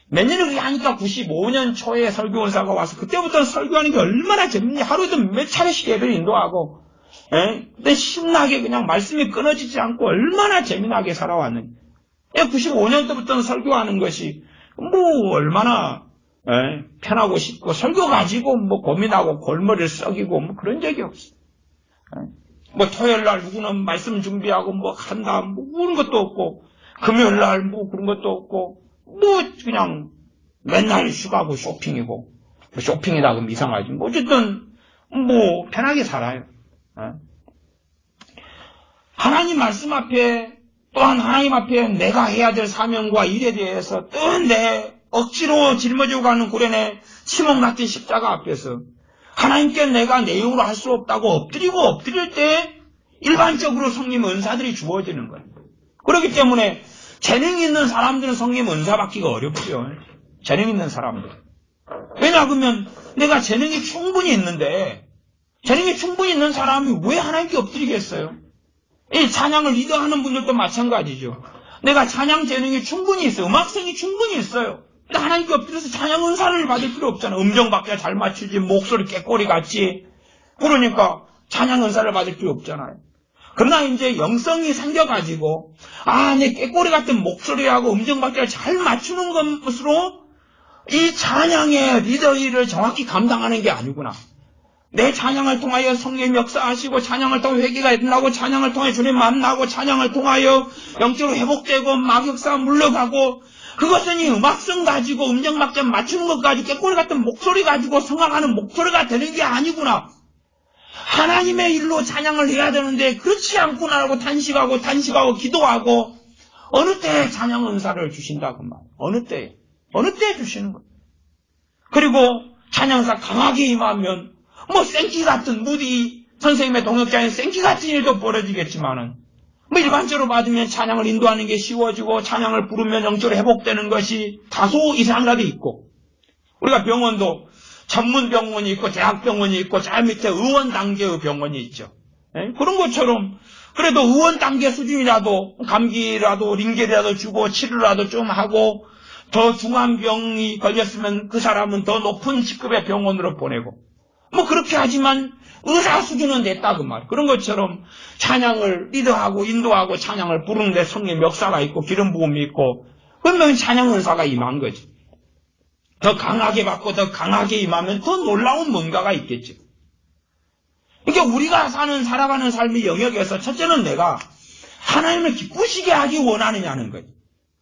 몇 년을 그렇게 하니까 95년 초에 설교원사가 와서 그때부터 설교하는 게 얼마나 재밌니? 하루에도 몇 차례씩 예배를 인도하고, 근데 신나게 그냥 말씀이 끊어지지 않고 얼마나 재미나게 살아왔는지. 95년 때부터는 설교하는 것이 뭐 얼마나 편하고 쉽고 설교 가지고 뭐 고민하고 골머리를 썩이고 뭐 그런 적이 없어. 뭐 토요일날 누구는 말씀 준비하고 뭐 한다 뭐 그런 것도 없고 금요일날 뭐 그런 것도 없고 뭐 그냥 맨날 휴가고 쇼핑이고 뭐 쇼핑이다 그럼 이상하지 뭐 어쨌든 뭐 편하게 살아요. 하나님 말씀 앞에 또한 하나님 앞에 내가 해야 될 사명과 일에 대해서 또 내 억지로 짊어지고 가는 구레네 시몬 같은 십자가 앞에서 하나님께 내가 내 힘으로 할 수 없다고 엎드릴 때 일반적으로 성령 은사들이 주어지는 거예요. 그렇기 때문에 재능 있는 사람들은 성령 은사 받기가 어렵죠. 재능 있는 사람들. 왜냐하면 내가 재능이 충분히 있는데 재능이 충분히 있는 사람이 왜 하나님께 엎드리겠어요? 이 찬양을 리더하는 분들도 마찬가지죠. 내가 찬양 재능이 충분히 있어요. 음악성이 충분히 있어요. 근데 하나님께 엎드려서 찬양 은사를 받을 필요 없잖아. 음정밖에 잘 맞추지, 목소리 깨꼬리 같지. 그러니까 찬양 은사를 받을 필요 없잖아요. 그러나 이제 영성이 생겨가지고, 내 깨꼬리 같은 목소리하고 음정밖에 잘 맞추는 것으로 이 찬양의 리더 일을 정확히 감당하는 게 아니구나. 내 찬양을 통하여 성령님 역사하시고 찬양을 통해 회개가 일어나고 찬양을 통해 주님 만나고 찬양을 통하여 영적으로 회복되고 막역사가 물러가고 그것은 이 음악성 가지고 음정박자 맞추는 것 가지고 깨꼬리 같은 목소리 가지고 성악하는 목소리가 되는 게 아니구나. 하나님의 일로 찬양을 해야 되는데 그렇지 않구나라고 탄식하고 기도하고 어느 때에 찬양 은사를 주신다 그 말. 어느 때에 주시는 거예요. 그리고 찬양사 강하게 임하면 뭐 생기 같은 무디 선생님의 동역자인 생기 같은 일도 벌어지겠지만은, 뭐 일반적으로 받으면 찬양을 인도하는 게 쉬워지고 찬양을 부르면 영적으로 회복되는 것이 다소 이상하게 있고, 우리가 병원도 전문 병원이 있고 대학병원이 있고 저 밑에 의원 단계의 병원이 있죠. 그런 것처럼 그래도 의원 단계 수준이라도 감기라도 링겔이라도 주고 치료라도 좀 하고 더 중한 병이 걸렸으면 그 사람은 더 높은 직급의 병원으로 보내고 뭐 그렇게 하지만 의사 수준은 됐다 그 말. 그런 것처럼 찬양을 리더하고 인도하고 찬양을 부르는데 성령 역사가 있고 기름 부음이 있고 그러면 찬양 은사가 임한 거지. 더 강하게 받고 더 강하게 임하면 더 놀라운 뭔가가 있겠죠. 그러니까 우리가 살아가는 삶의 영역에서 첫째는 내가 하나님을 기쁘시게 하기 원하느냐는 거예요.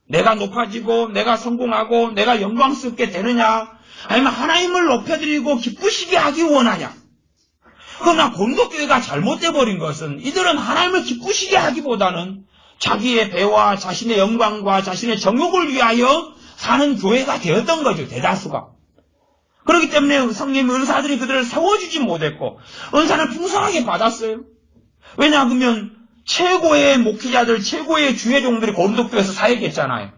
내가 높아지고 내가 성공하고 내가 영광스럽게 되느냐 아니면 하나님을 높여드리고 기쁘시게 하기 원하냐. 그러나 공동교회가 잘못돼 버린 것은 이들은 하나님을 기쁘시게 하기보다는 자기의 배와 자신의 영광과 자신의 정욕을 위하여 사는 교회가 되었던 거죠. 대다수가. 그렇기 때문에 성령 은사들이 그들을 세워주지 못했고 은사는 풍성하게 받았어요. 왜냐하면 최고의 목회자들, 최고의 주회종들이 고린도교에서 사역했잖아요.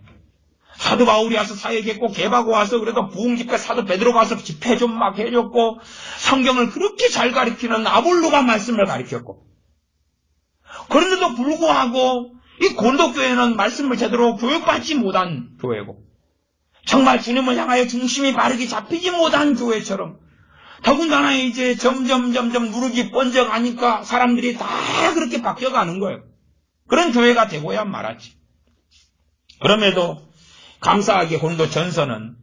사도 바울이 와서 사역했고 개바고 와서 그래도 부흥집회 사도 베드로가 와서 집회 좀 막 해줬고 성경을 그렇게 잘 가르치는 아볼로가 말씀을 가르쳤고 그런데도 불구하고 이 고린도교회는 말씀을 제대로 교육받지 못한 교회고 정말 주님을 향하여 중심이 바르게 잡히지 못한 교회처럼 더군다나 이제 점점 누룩이 번져가니까 사람들이 다 그렇게 바뀌어가는 거예요. 그런 교회가 되고야 말았지. 그럼에도 감사하게 고린도 전서는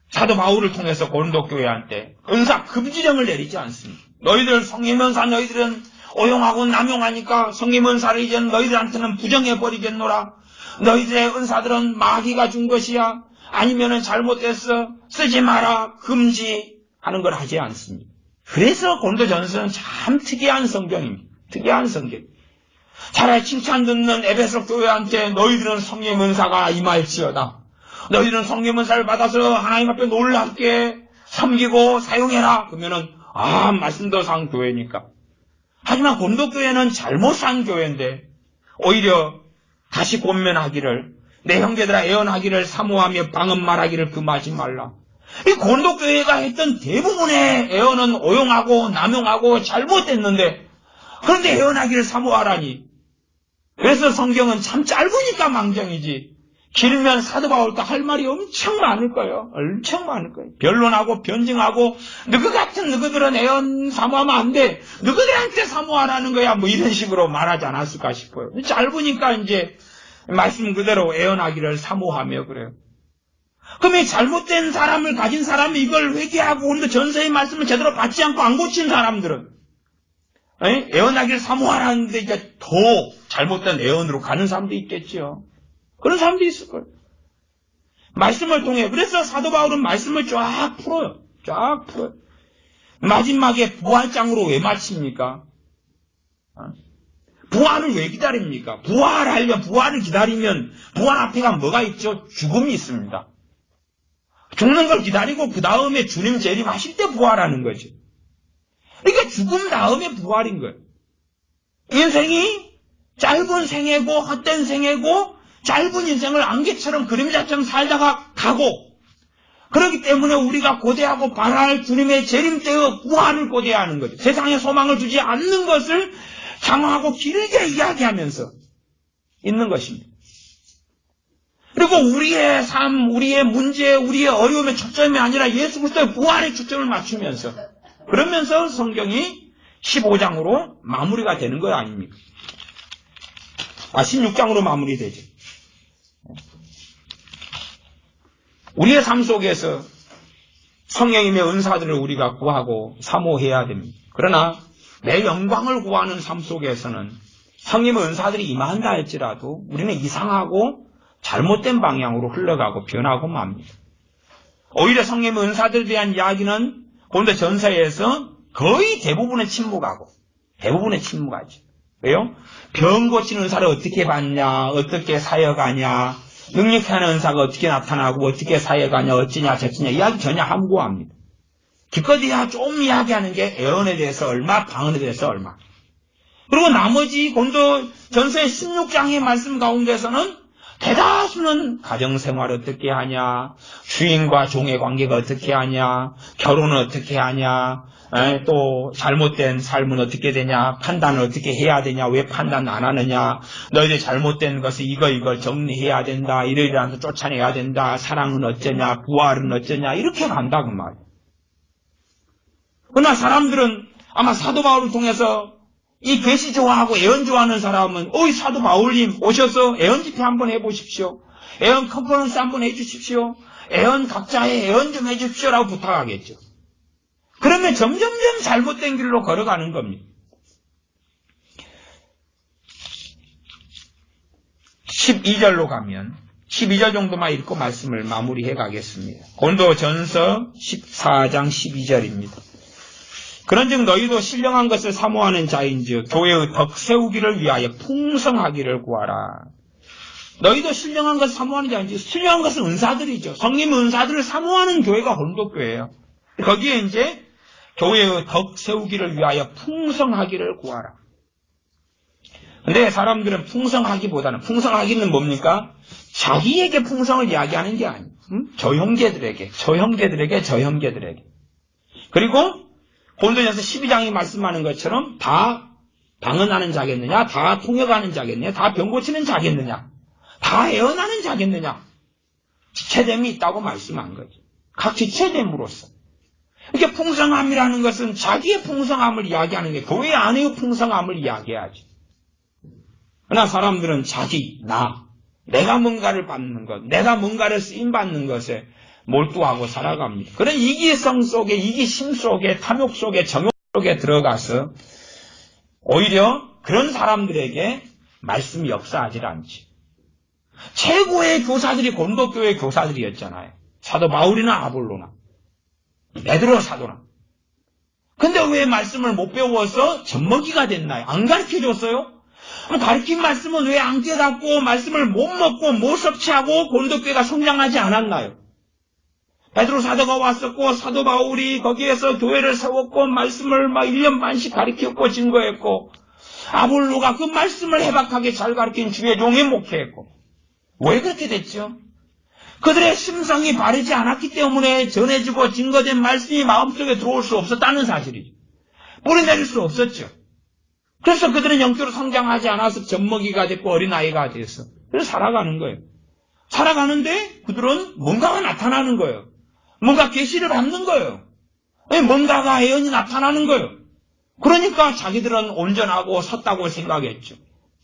사도 바울을 통해서 고린도 교회한테 은사 금지령을 내리지 않습니다. 너희들 성령 은사 너희들은 오용하고 남용하니까 성령 은사를 이제 너희들한테는 부정해버리겠노라. 너희들의 은사들은 마귀가 준 것이야. 아니면은 잘못됐어. 쓰지 마라. 금지하는 걸 하지 않습니다. 그래서 고린도 전서는 참 특이한 성경입니다. 특이한 성경. 차라리 칭찬 듣는 에베소 교회한테 너희들은 성령 은사가 임할지어다. 너희들은 성령 은사를 받아서 하나님 앞에 놀랍게 섬기고 사용해라. 그러면은 말씀도 산 교회니까. 하지만 고린도 교회는 잘못 산 교회인데 오히려 다시 권면하기를 내 형제들아 애언하기를 사모하며 방언 말하기를 금하지 말라. 이 고린도 교회가 했던 대부분의 애언은 오용하고 남용하고 잘못됐는데 그런데 애언하기를 사모하라니. 그래서 성경은 참 짧으니까 망정이지. 길면 사도 바울도 할 말이 엄청 많을 거예요. 엄청 많을 거예요. 변론하고 변증하고 너희 같은 너희들은 애언 사모하면 안 돼. 너희들한테 사모하라는 거야. 뭐 이런 식으로 말하지 않았을까 싶어요. 짧으니까 이제 말씀 그대로 애언하기를 사모하며 그래요. 그럼 이 잘못된 사람을 가진 사람이 이걸 회개하고 오늘도 전서의 말씀을 제대로 받지 않고 안 고친 사람들은 애언하기를 사모하라는데 이제 더 잘못된 애언으로 가는 사람도 있겠죠. 그런 사람도 있을 거예요. 말씀을 통해. 그래서 사도 바울은 말씀을 쫙 풀어요. 쫙 풀어요. 마지막에 부활장으로 왜 마칩니까? 부활을 왜 기다립니까? 부활을 기다리면 부활 앞에가 뭐가 있죠? 죽음이 있습니다. 죽는 걸 기다리고 그 다음에 주님 재림하실 때 부활하는 거죠. 그러니까 죽음 다음에 부활인 거예요. 인생이 짧은 생애고 헛된 생애고 짧은 인생을 안개처럼 그림자처럼 살다가 가고 그렇기 때문에 우리가 고대하고 바랄 주님의 재림 때의 부활을 고대해야 하는 거죠. 세상에 소망을 주지 않는 것을 장황하고 길게 이야기하면서 있는 것입니다. 그리고 우리의 삶, 우리의 문제, 우리의 어려움의 초점이 아니라 예수 그리스도의 부활에 초점을 맞추면서 그러면서 성경이 15장으로 마무리가 되는 거 아닙니까? 16장으로 마무리되죠. 우리의 삶 속에서 성령님의 은사들을 우리가 구하고 사모해야 됩니다. 그러나 내 영광을 구하는 삶 속에서는 성령님의 은사들이 임한다 할지라도 우리는 이상하고 잘못된 방향으로 흘러가고 변하고 맙니다. 오히려 성령님의 은사들에 대한 이야기는 고린도 전서에서 거의 대부분은 침묵하고 침묵하죠. 왜요? 병 고치는 은사를 어떻게 받냐, 어떻게 사역하냐, 능력하는 은사가 어떻게 나타나고 어떻게 사역하냐, 어찌냐 저찌냐 이야기 전혀 함구합니다. 기껏해야 좀 이야기하는 게 애언에 대해서 얼마, 방언에 대해서 얼마. 그리고 나머지 고린도전서의 16장의 말씀 가운데서는 대다수는 가정생활 어떻게 하냐, 주인과 종의 관계가 어떻게 하냐, 결혼은 어떻게 하냐, 또 잘못된 삶은 어떻게 되냐, 판단을 어떻게 해야 되냐, 왜 판단 안 하느냐, 너희들 잘못된 것을 이걸 정리해야 된다, 이러이러한 쫓아내야 된다, 사랑은 어쩌냐, 부활은 어쩌냐, 이렇게 간다 그 말이에요. 그러나 사람들은 아마 사도 바울을 통해서 이 계시 좋아하고 애언 좋아하는 사람은 어이 사도 바울님 오셔서 애언 집회 한번 해보십시오. 애언 컨퍼런스 한번 해주십시오. 애언 각자의 애언 좀 해주십시오라고 부탁하겠죠. 그러면 점점점 잘못된 길로 걸어가는 겁니다. 12절로 가면 12절 정도만 읽고 말씀을 마무리해 가겠습니다. 고린도전서 14장 12절입니다. 그런즉 너희도 신령한 것을 사모하는 자인즉 교회의 덕 세우기를 위하여 풍성하기를 구하라. 너희도 신령한 것을 사모하는 자인즉 신령한 것은 은사들이죠. 성님 은사들을 사모하는 교회가 고린도 교회예요. 거기에 이제 교회의 덕 세우기를 위하여 풍성하기를 구하라. 근데 사람들은 풍성하기는 뭡니까? 자기에게 풍성을 이야기하는 게 아니에요. 저 형제들에게. 그리고 고린도전서 12장이 말씀하는 것처럼 다 방언하는 자겠느냐, 다 통역하는 자겠느냐, 다 병 고치는 자겠느냐, 다 애언하는 자겠느냐. 지체됨이 있다고 말씀한 거죠. 각 지체됨으로써. 이렇게 풍성함이라는 것은 자기의 풍성함을 이야기하는 게 교회 안의 풍성함을 이야기해야지. 그러나 사람들은 내가 뭔가를 받는 것, 내가 뭔가를 쓰임받는 것에 몰두하고 살아갑니다. 그런 이기성 속에, 이기심 속에, 탐욕 속에, 정욕 속에 들어가서 오히려 그런 사람들에게 말씀이 역사하지 않지. 최고의 교사들이 고린도교회 교사들이었잖아요. 사도 바울이나 아볼로나, 베드로 사도나. 근데 왜 말씀을 못 배워서 젖먹이가 됐나요? 안 가르쳐줬어요? 가르친 말씀은 왜 안 깨닫고 말씀을 못 먹고 못 섭취하고 고린도교회가 성장하지 않았나요? 베드로 사도가 왔었고 사도 바울이 거기에서 교회를 세웠고 말씀을 1년 반씩 가르쳤고 증거했고 아볼로가 그 말씀을 해박하게 잘 가르친 주의 종이 목회했고 왜 그렇게 됐죠? 그들의 심성이 바르지 않았기 때문에 전해지고 증거된 말씀이 마음속에 들어올 수 없었다는 사실이죠. 뿌리내릴 수 없었죠. 그래서 그들은 영적으로 성장하지 않아서 젖먹이가 됐고 어린아이가 됐어. 그래서 살아가는 거예요. 살아가는데 그들은 뭔가가 나타나는 거예요. 뭔가 계시를 받는 거예요. 뭔가가 애언이 나타나는 거예요. 그러니까 자기들은 온전하고 섰다고 생각했죠.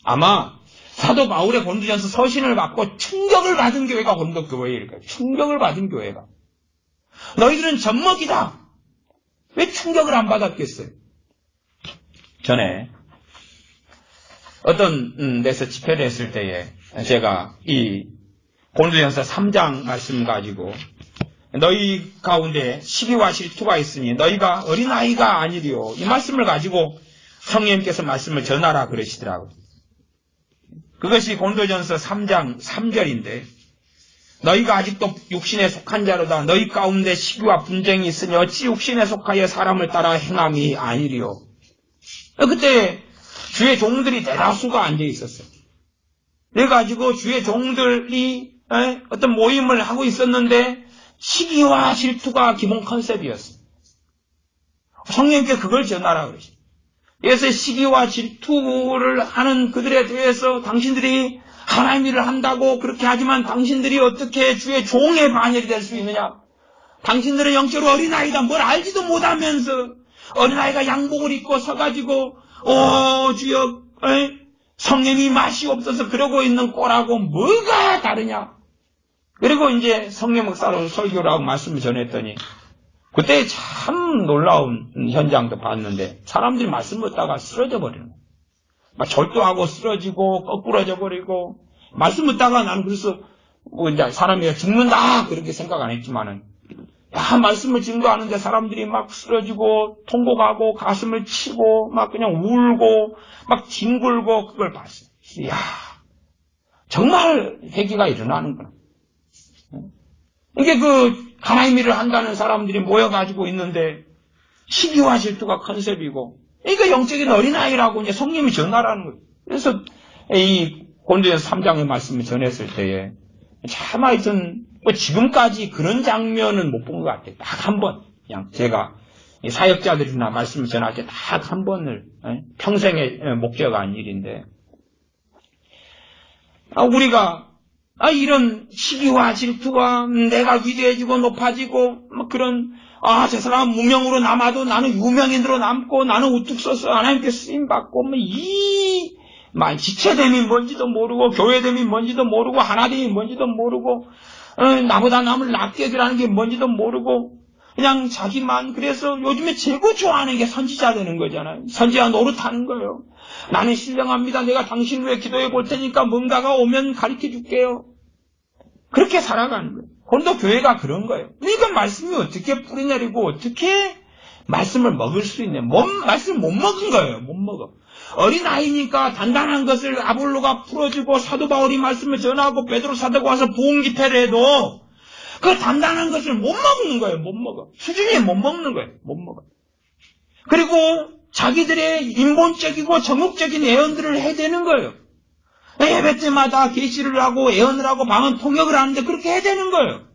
아마 사도 바울의 고린도전서 서신을 받고 충격을 받은 교회가 고린도 교회일 거예요. 충격을 받은 교회가. 너희들은 젖먹이다. 왜 충격을 안 받았겠어요? 전에 어떤 데서 집회를 했을 때에 제가 이 고린도전서 3장 말씀 가지고 너희 가운데 시기와 질투가 있으니 너희가 어린아이가 아니리요. 이 말씀을 가지고 성령님께서 말씀을 전하라 그러시더라고요. 그것이 고린도전서 3장 3절인데 너희가 아직도 육신에 속한 자로다. 너희 가운데 시기와 분쟁이 있으니 어찌 육신에 속하여 사람을 따라 행함이 아니리요. 그때 주의 종들이 대다수가 앉아 있었어요. 그래가지고 주의 종들이 어떤 모임을 하고 있었는데 시기와 질투가 기본 컨셉이었어요. 성령님께 그걸 전하라 그러시죠. 그래서 시기와 질투를 하는 그들에 대해서 당신들이 하나님 일을 한다고 그렇게 하지만 당신들이 어떻게 주의 종의 반열이 될 수 있느냐? 당신들은 영적으로 어린아이다. 뭘 알지도 못하면서 어린아이가 양복을 입고 서가지고 주여 성령이 맛이 없어서 그러고 있는 꼴하고 뭐가 다르냐? 그리고 이제 성령 목사로 설교를 하고 말씀을 전했더니 그때 참 놀라운 현장도 봤는데 사람들이 말씀 듣다가 쓰러져 버리는 거예요. 막 절도하고 쓰러지고 거꾸러져 버리고 말씀 듣다가 나는 그래서 이제 사람이 죽는다 그렇게 생각 안 했지만은 말씀을 증거하는데 사람들이 막 쓰러지고 통곡하고 가슴을 치고 막 그냥 울고 막 뒹굴고 그걸 봤어요. 이야 정말 회개가 일어나는구나. 이게 하나님 일을 한다는 사람들이 모여가지고 있는데 시기와 질투가 컨셉이고, 그러니까 영적인 어린아이라고 이제 성령이 전하라는 거예요. 그래서 이 고린도전서 3장의 말씀을 전했을 때에 참 하여튼 뭐 지금까지 그런 장면은 못 본 것 같아요. 딱 한 번, 그냥 제가 사역자들이나 말씀을 전할 때 딱 한 번을, 평생의 목표가 아닌 일인데, 우리가 이런 시기와 질투와 내가 위대해지고 높아지고 뭐 그런, 저 사람은 무명으로 남아도 나는 유명인으로 남고 나는 우뚝 서서 하나님께 쓰임받고 지체됨이 뭔지도 모르고 교회됨이 뭔지도 모르고 하나됨이 뭔지도 모르고 나보다 남을 낮게 여기라는 게 뭔지도 모르고 그냥 자기만. 그래서 요즘에 최고 좋아하는 게 선지자 되는 거잖아요. 선지자 노릇하는 거예요. 나는 신령합니다. 내가 당신 위해 기도해 볼 테니까 뭔가가 오면 가르쳐 줄게요. 그렇게 살아가는 거예요. 고린도 교회가 그런 거예요. 그러니까 말씀이 어떻게 뿌리내리고 어떻게 말씀을 먹을 수 있냐. 말씀을 못 먹은 거예요. 못 먹어. 어린아이니까 단단한 것을 아볼로가 풀어주고 사도 바울이 말씀을 전하고 베드로 사도가 와서 부흥 집회를 해도 그 단단한 것을 못 먹는 거예요. 못 먹어. 수준이 못 먹는 거예요. 못 먹어. 그리고 자기들의 인본적이고 정욕적인 예언들을 해대는 거예요. 예배 때마다 계시를 하고 예언을 하고 방언 통역을 하는데 그렇게 해대는 거예요.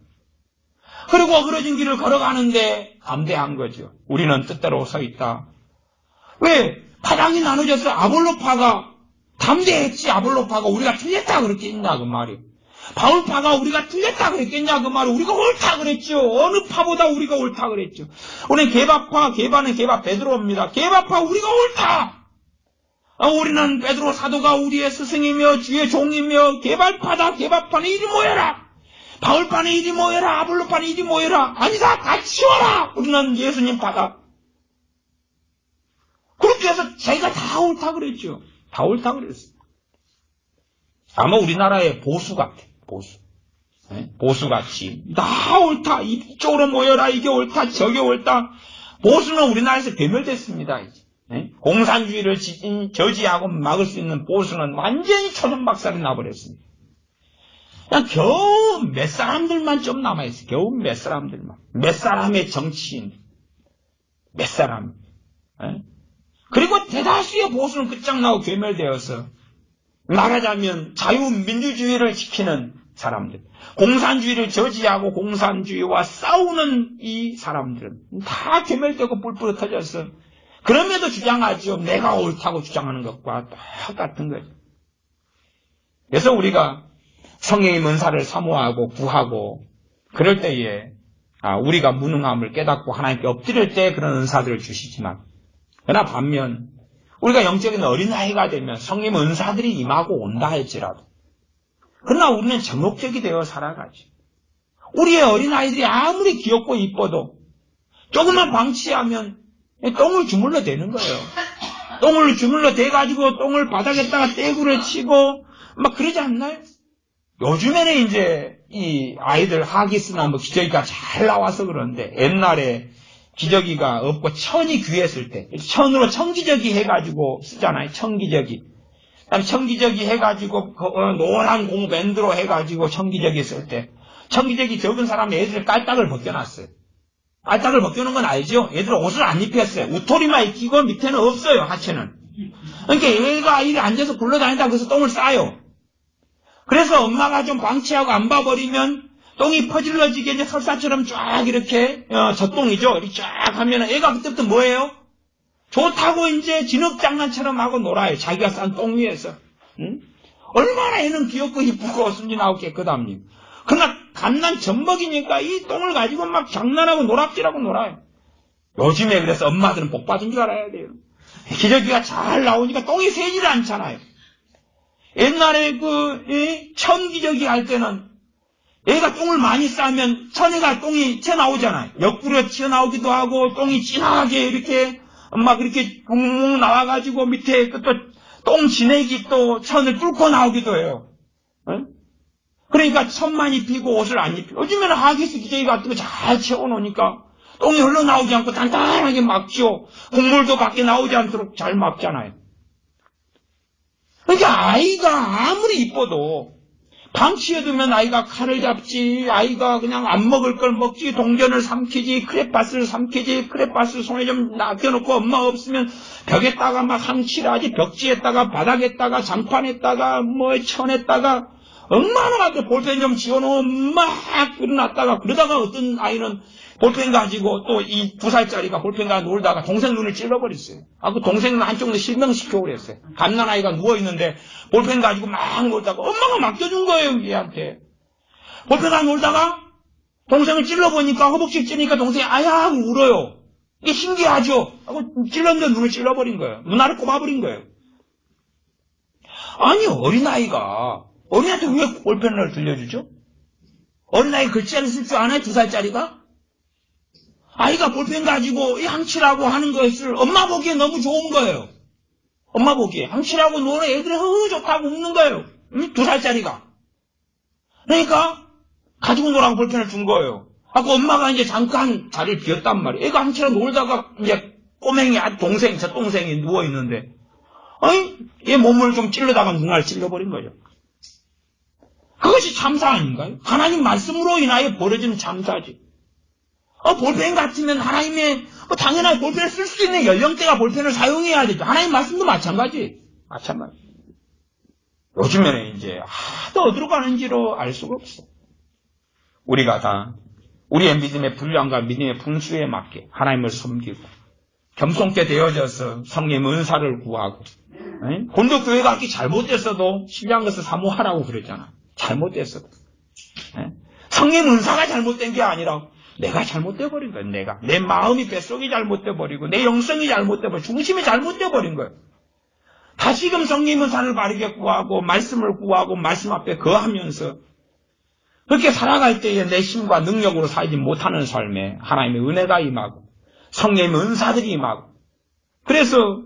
그리고 어그러진 길을 걸어가는데 담대한 거죠. 우리는 뜻대로 서 있다. 왜? 파당이 나눠져서 아볼로파가 담대했지. 아볼로파가 우리가 틀렸다 그랬겠냐 그 말이. 바울파가 우리가 틀렸다 그랬겠냐 그 말이. 우리가 옳다 그랬죠. 어느 파보다 우리가 옳다 그랬죠. 우리 게바파, 게바는 게바 베드로입니다. 게바파 우리가 옳다. 우리는 베드로 사도가 우리의 스승이며 주의 종이며 게발파다. 게바파는 이리 모여라. 바울파는 이리 모여라. 아볼로파는 이리 모여라. 아니다. 다 치워라. 우리는 예수님 파다. 그렇게 해서 자기가 다 옳다 그랬죠. 다 옳다 그랬어요. 아마 우리나라의 보수 같아. 보수. 보수같이 다 옳다. 이쪽으로 모여라. 이게 옳다. 저게 옳다. 보수는 우리나라에서 괴멸됐습니다. 이제. 공산주의를 저지하고 막을 수 있는 보수는 완전히 초전박살이 나버렸습니다. 그냥 겨우 몇 사람들만 좀 남아있어요. 겨우 몇 사람들만. 몇 사람의 정치인. 몇 사람. 그리고 대다수의 보수는 끝장나고 괴멸되어서 말하자면 자유민주주의를 지키는 사람들, 공산주의를 저지하고 공산주의와 싸우는 이 사람들은 다 괴멸되고 뿔뿔이 터져서 그럼에도 주장하죠. 내가 옳다고 주장하는 것과 똑같은 거죠. 그래서 우리가 성령의 은사를 사모하고 구하고 그럴 때에 우리가 무능함을 깨닫고 하나님께 엎드릴 때 그런 은사들을 주시지만, 그러나 반면 우리가 영적인 어린아이가 되면 성령 은사들이 임하고 온다 할지라도, 그러나 우리는 정욕적이 되어 살아가지. 우리의 어린아이들이 아무리 귀엽고 이뻐도 조금만 방치하면 똥을 주물러 대는 거예요. 똥을 주물러 대가지고 똥을 바닥에다가 떼구를 치고 막 그러지 않나요? 요즘에는 이제 이 아이들 하기스나 뭐 기저귀가 잘 나와서 그런데, 옛날에 기저귀가 없고 천이 귀했을 때 천으로 청기저귀 해가지고 쓰잖아요. 청기저귀. 그다음에 청기저귀 해가지고 노란 고무밴드로 해가지고 청기저귀 쓸 때, 청기저귀 적은 사람은 애들 깔딱을 벗겨놨어요. 깔딱을 벗겨놓은 건 알죠? 애들 옷을 안 입혔어요. 우토리만 입히고 밑에는 없어요. 하체는. 그러니까 애가 이리 앉아서 굴러다니다 그래서 똥을 싸요. 그래서 엄마가 좀 방치하고 안 봐버리면 똥이 퍼질러지게 이제 설사처럼 쫙 이렇게 젖똥이죠. 이렇게 쫙 하면 애가 그때부터 뭐예요? 좋다고 이제 진흙장난처럼 하고 놀아요. 자기가 싼 똥 위에서. 응? 얼마나 애는 귀엽고 이쁘고 순진하고 깨끗합니까? 그러나 갓난 젖먹이니까 이 똥을 가지고 막 장난하고 노락질하고 놀아요. 요즘에 그래서 엄마들은 복 받은 줄 알아야 돼요. 기저귀가 잘 나오니까 똥이 새질 않잖아요. 옛날에 천기저귀 할 때는 애가 똥을 많이 싸면 천에가 똥이 튀어나오잖아요. 옆구리에 튀어나오기도 하고 똥이 진하게 이렇게 막 이렇게 붕 나와가지고 밑에 또 똥 진액이 또 천을 뚫고 나오기도 해요. 그러니까 천만 입히고 옷을 안 입히고, 요즘에는 하기스 기저귀 같은 거 잘 채워놓으니까 똥이 흘러나오지 않고 단단하게 막죠. 국물도 밖에 나오지 않도록 잘 막잖아요. 그러니까 아이가 아무리 이뻐도 방치해두면 아이가 칼을 잡지, 아이가 그냥 안 먹을 걸 먹지, 동전을 삼키지, 크레파스를 삼키지, 크레파스 손에 좀 낚여놓고 엄마 없으면 벽에다가 막 항칠하지, 벽지에다가 바닥에다가 장판에다가 뭐 천에다가 얼마나 많은데 볼펜 좀 지어놓으면 막 일어났다가 그러다가 어떤 아이는 볼펜 가지고 또 이 2살짜리가 볼펜 가지고 놀다가 동생 눈을 찔러버렸어요. 그 동생은 한쪽으로 실명시키고 그랬어요. 갓난아이가 누워있는데 볼펜 가지고 막 놀다가 엄마가 맡겨준 거예요, 얘한테. 볼펜 가지고 놀다가 동생을 찔러보니까 허벅지 찌니까 동생이 아야 하고 울어요. 이게 신기하죠? 하고 찔렀는데 눈을 찔러버린 거예요. 눈알을 꼽아버린 거예요. 아니, 어린아이한테 왜 볼펜을 들려주죠? 어린아이 글씨 안 쓸 줄 아나요? 2살짜리가? 아이가 볼펜 가지고 항칠하고 하는 것을 엄마 보기에 너무 좋은 거예요. 엄마 보기에. 항칠하고 노는 애들이 좋다고 웃는 거예요. 2살짜리가. 그러니까 가지고 노라고 볼펜을 준 거예요. 그 엄마가 이제 잠깐 자리를 비웠단 말이에요. 애가 항칠하고 놀다가 이제 꼬맹이 저 동생이 누워있는데 얘 몸을 좀 찔러다가 눈알 찔러버린 거죠. 그것이 참사 아닌가요? 하나님 말씀으로 인하여 벌어진 참사지. 볼펜 같으면 하나님의, 당연하게 볼펜을 쓸 수 있는 연령대가 볼펜을 사용해야 되죠. 하나님 말씀도 마찬가지. 요즘에는 이제, 하도 어디로 가는지로 알 수가 없어. 우리가 다, 우리의 믿음의 분량과 믿음의 분수에 맞게 하나님을 섬기고, 겸손케 되어져서 성령 은사를 구하고, 본도 교회가 그렇게 잘못됐어도 신뢰한 것을 사모하라고 그랬잖아. 잘못됐어도. 성령 은사가 잘못된 게 아니라, 내가 잘못돼 버린 거예요. 내 마음이 뱃속이 잘못돼 버리고 내 영성이 잘못돼 버리고 중심이 잘못돼 버린 거예요. 다시금 성령의 은사를 바르게 구하고 말씀을 구하고 말씀 앞에 거하면서 그렇게 살아갈 때에 내 힘과 능력으로 살지 못하는 삶에 하나님의 은혜가 임하고 성령의 은사들이 임하고 그래서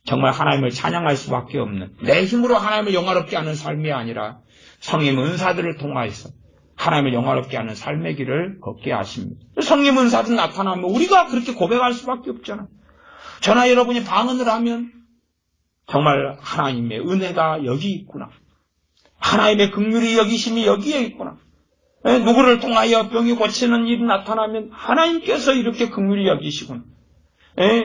정말 하나님을 찬양할 수밖에 없는 내 힘으로 하나님을 영화롭게 하는 삶이 아니라 성령의 은사들을 통하여서 하나님을 영화롭게 하는 삶의 길을 걷게 하십니다. 성령 은사도 나타나면 우리가 그렇게 고백할 수밖에 없잖아요. 저나 여러분이 방언을 하면 정말 하나님의 은혜가 여기 있구나. 하나님의 긍휼이 여기심이 여기에 있구나. 누구를 통하여 병이 고치는 일이 나타나면 하나님께서 이렇게 긍휼히 여기시구나.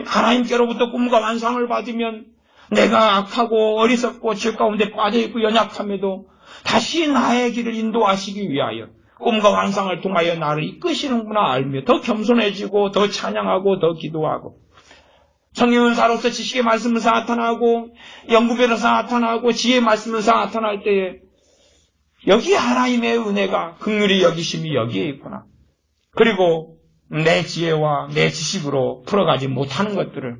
하나님께로부터 꿈과 환상을 받으면 내가 악하고 어리석고 죄 가운데 빠져있고 연약함에도 다시 나의 길을 인도하시기 위하여 꿈과 환상을 통하여 나를 이끄시는구나 알며 더 겸손해지고 더 찬양하고 더 기도하고 성령 은사로서 지식의 말씀을 나타나고 연구별로서 나타나고 지혜의 말씀을 나타날 때에 여기 하나님의 은혜가 긍휼히 여기심이 여기에 있구나. 그리고 내 지혜와 내 지식으로 풀어가지 못하는 것들을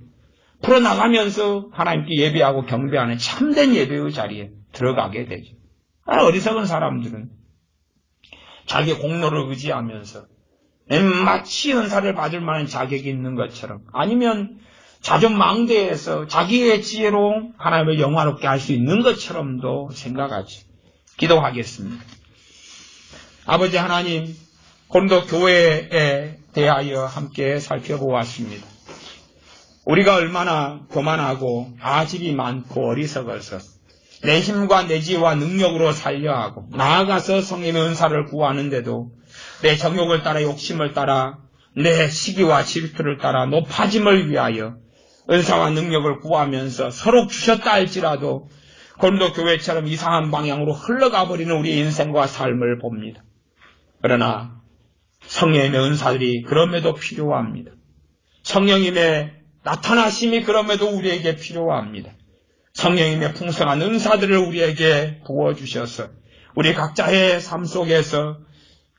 풀어나가면서 하나님께 예배하고 경배하는 참된 예배의 자리에 들어가게 되죠. 어리석은 사람들은 자기 공로를 의지하면서 마치 은사를 받을 만한 자격이 있는 것처럼 아니면 자존망대에서 자기의 지혜로 하나님을 영화롭게 할 수 있는 것처럼도 생각하지. 기도하겠습니다. 아버지 하나님, 고린도 교회에 대하여 함께 살펴보았습니다. 우리가 얼마나 교만하고 아집이 많고 어리석어서 내 힘과 내 지혜와 능력으로 살려 하고 나아가서 성령의 은사를 구하는데도 내 정욕을 따라 욕심을 따라 내 시기와 질투를 따라 높아짐을 위하여 은사와 능력을 구하면서 서로 주셨다 할지라도 고린도 교회처럼 이상한 방향으로 흘러가 버리는 우리의 인생과 삶을 봅니다. 그러나 성령의 은사들이 그럼에도 필요합니다. 성령님의 나타나심이 그럼에도 우리에게 필요합니다. 성령님의 풍성한 은사들을 우리에게 부어주셔서 우리 각자의 삶 속에서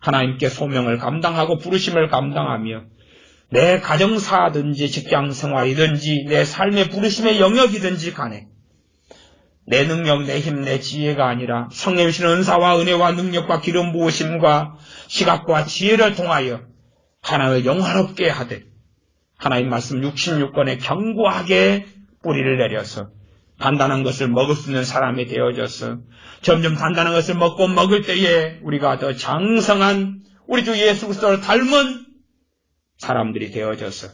하나님께 소명을 감당하고 부르심을 감당하며 내 가정사든지 직장생활이든지 내 삶의 부르심의 영역이든지 간에 내 능력, 내 힘, 내 지혜가 아니라 성령님 주시는 은사와 은혜와 능력과 기름 부으심과 시각과 지혜를 통하여 하나님을 영화롭게 하되 하나님 말씀 66권에 견고하게 뿌리를 내려서 단단한 것을 먹을 수 있는 사람이 되어져서 점점 단단한 것을 먹고 먹을 때에 우리가 더 장성한 우리 주 예수 그리스도를 닮은 사람들이 되어져서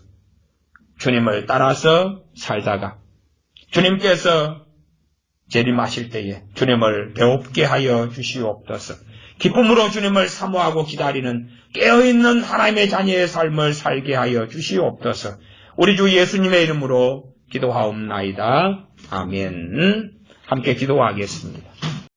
주님을 따라서 살다가 주님께서 재림하실 때에 주님을 배웁게 하여 주시옵소서. 기쁨으로 주님을 사모하고 기다리는 깨어있는 하나님의 자녀의 삶을 살게 하여 주시옵소서. 우리 주 예수님의 이름으로 기도하옵나이다. 아멘. 함께 기도하겠습니다.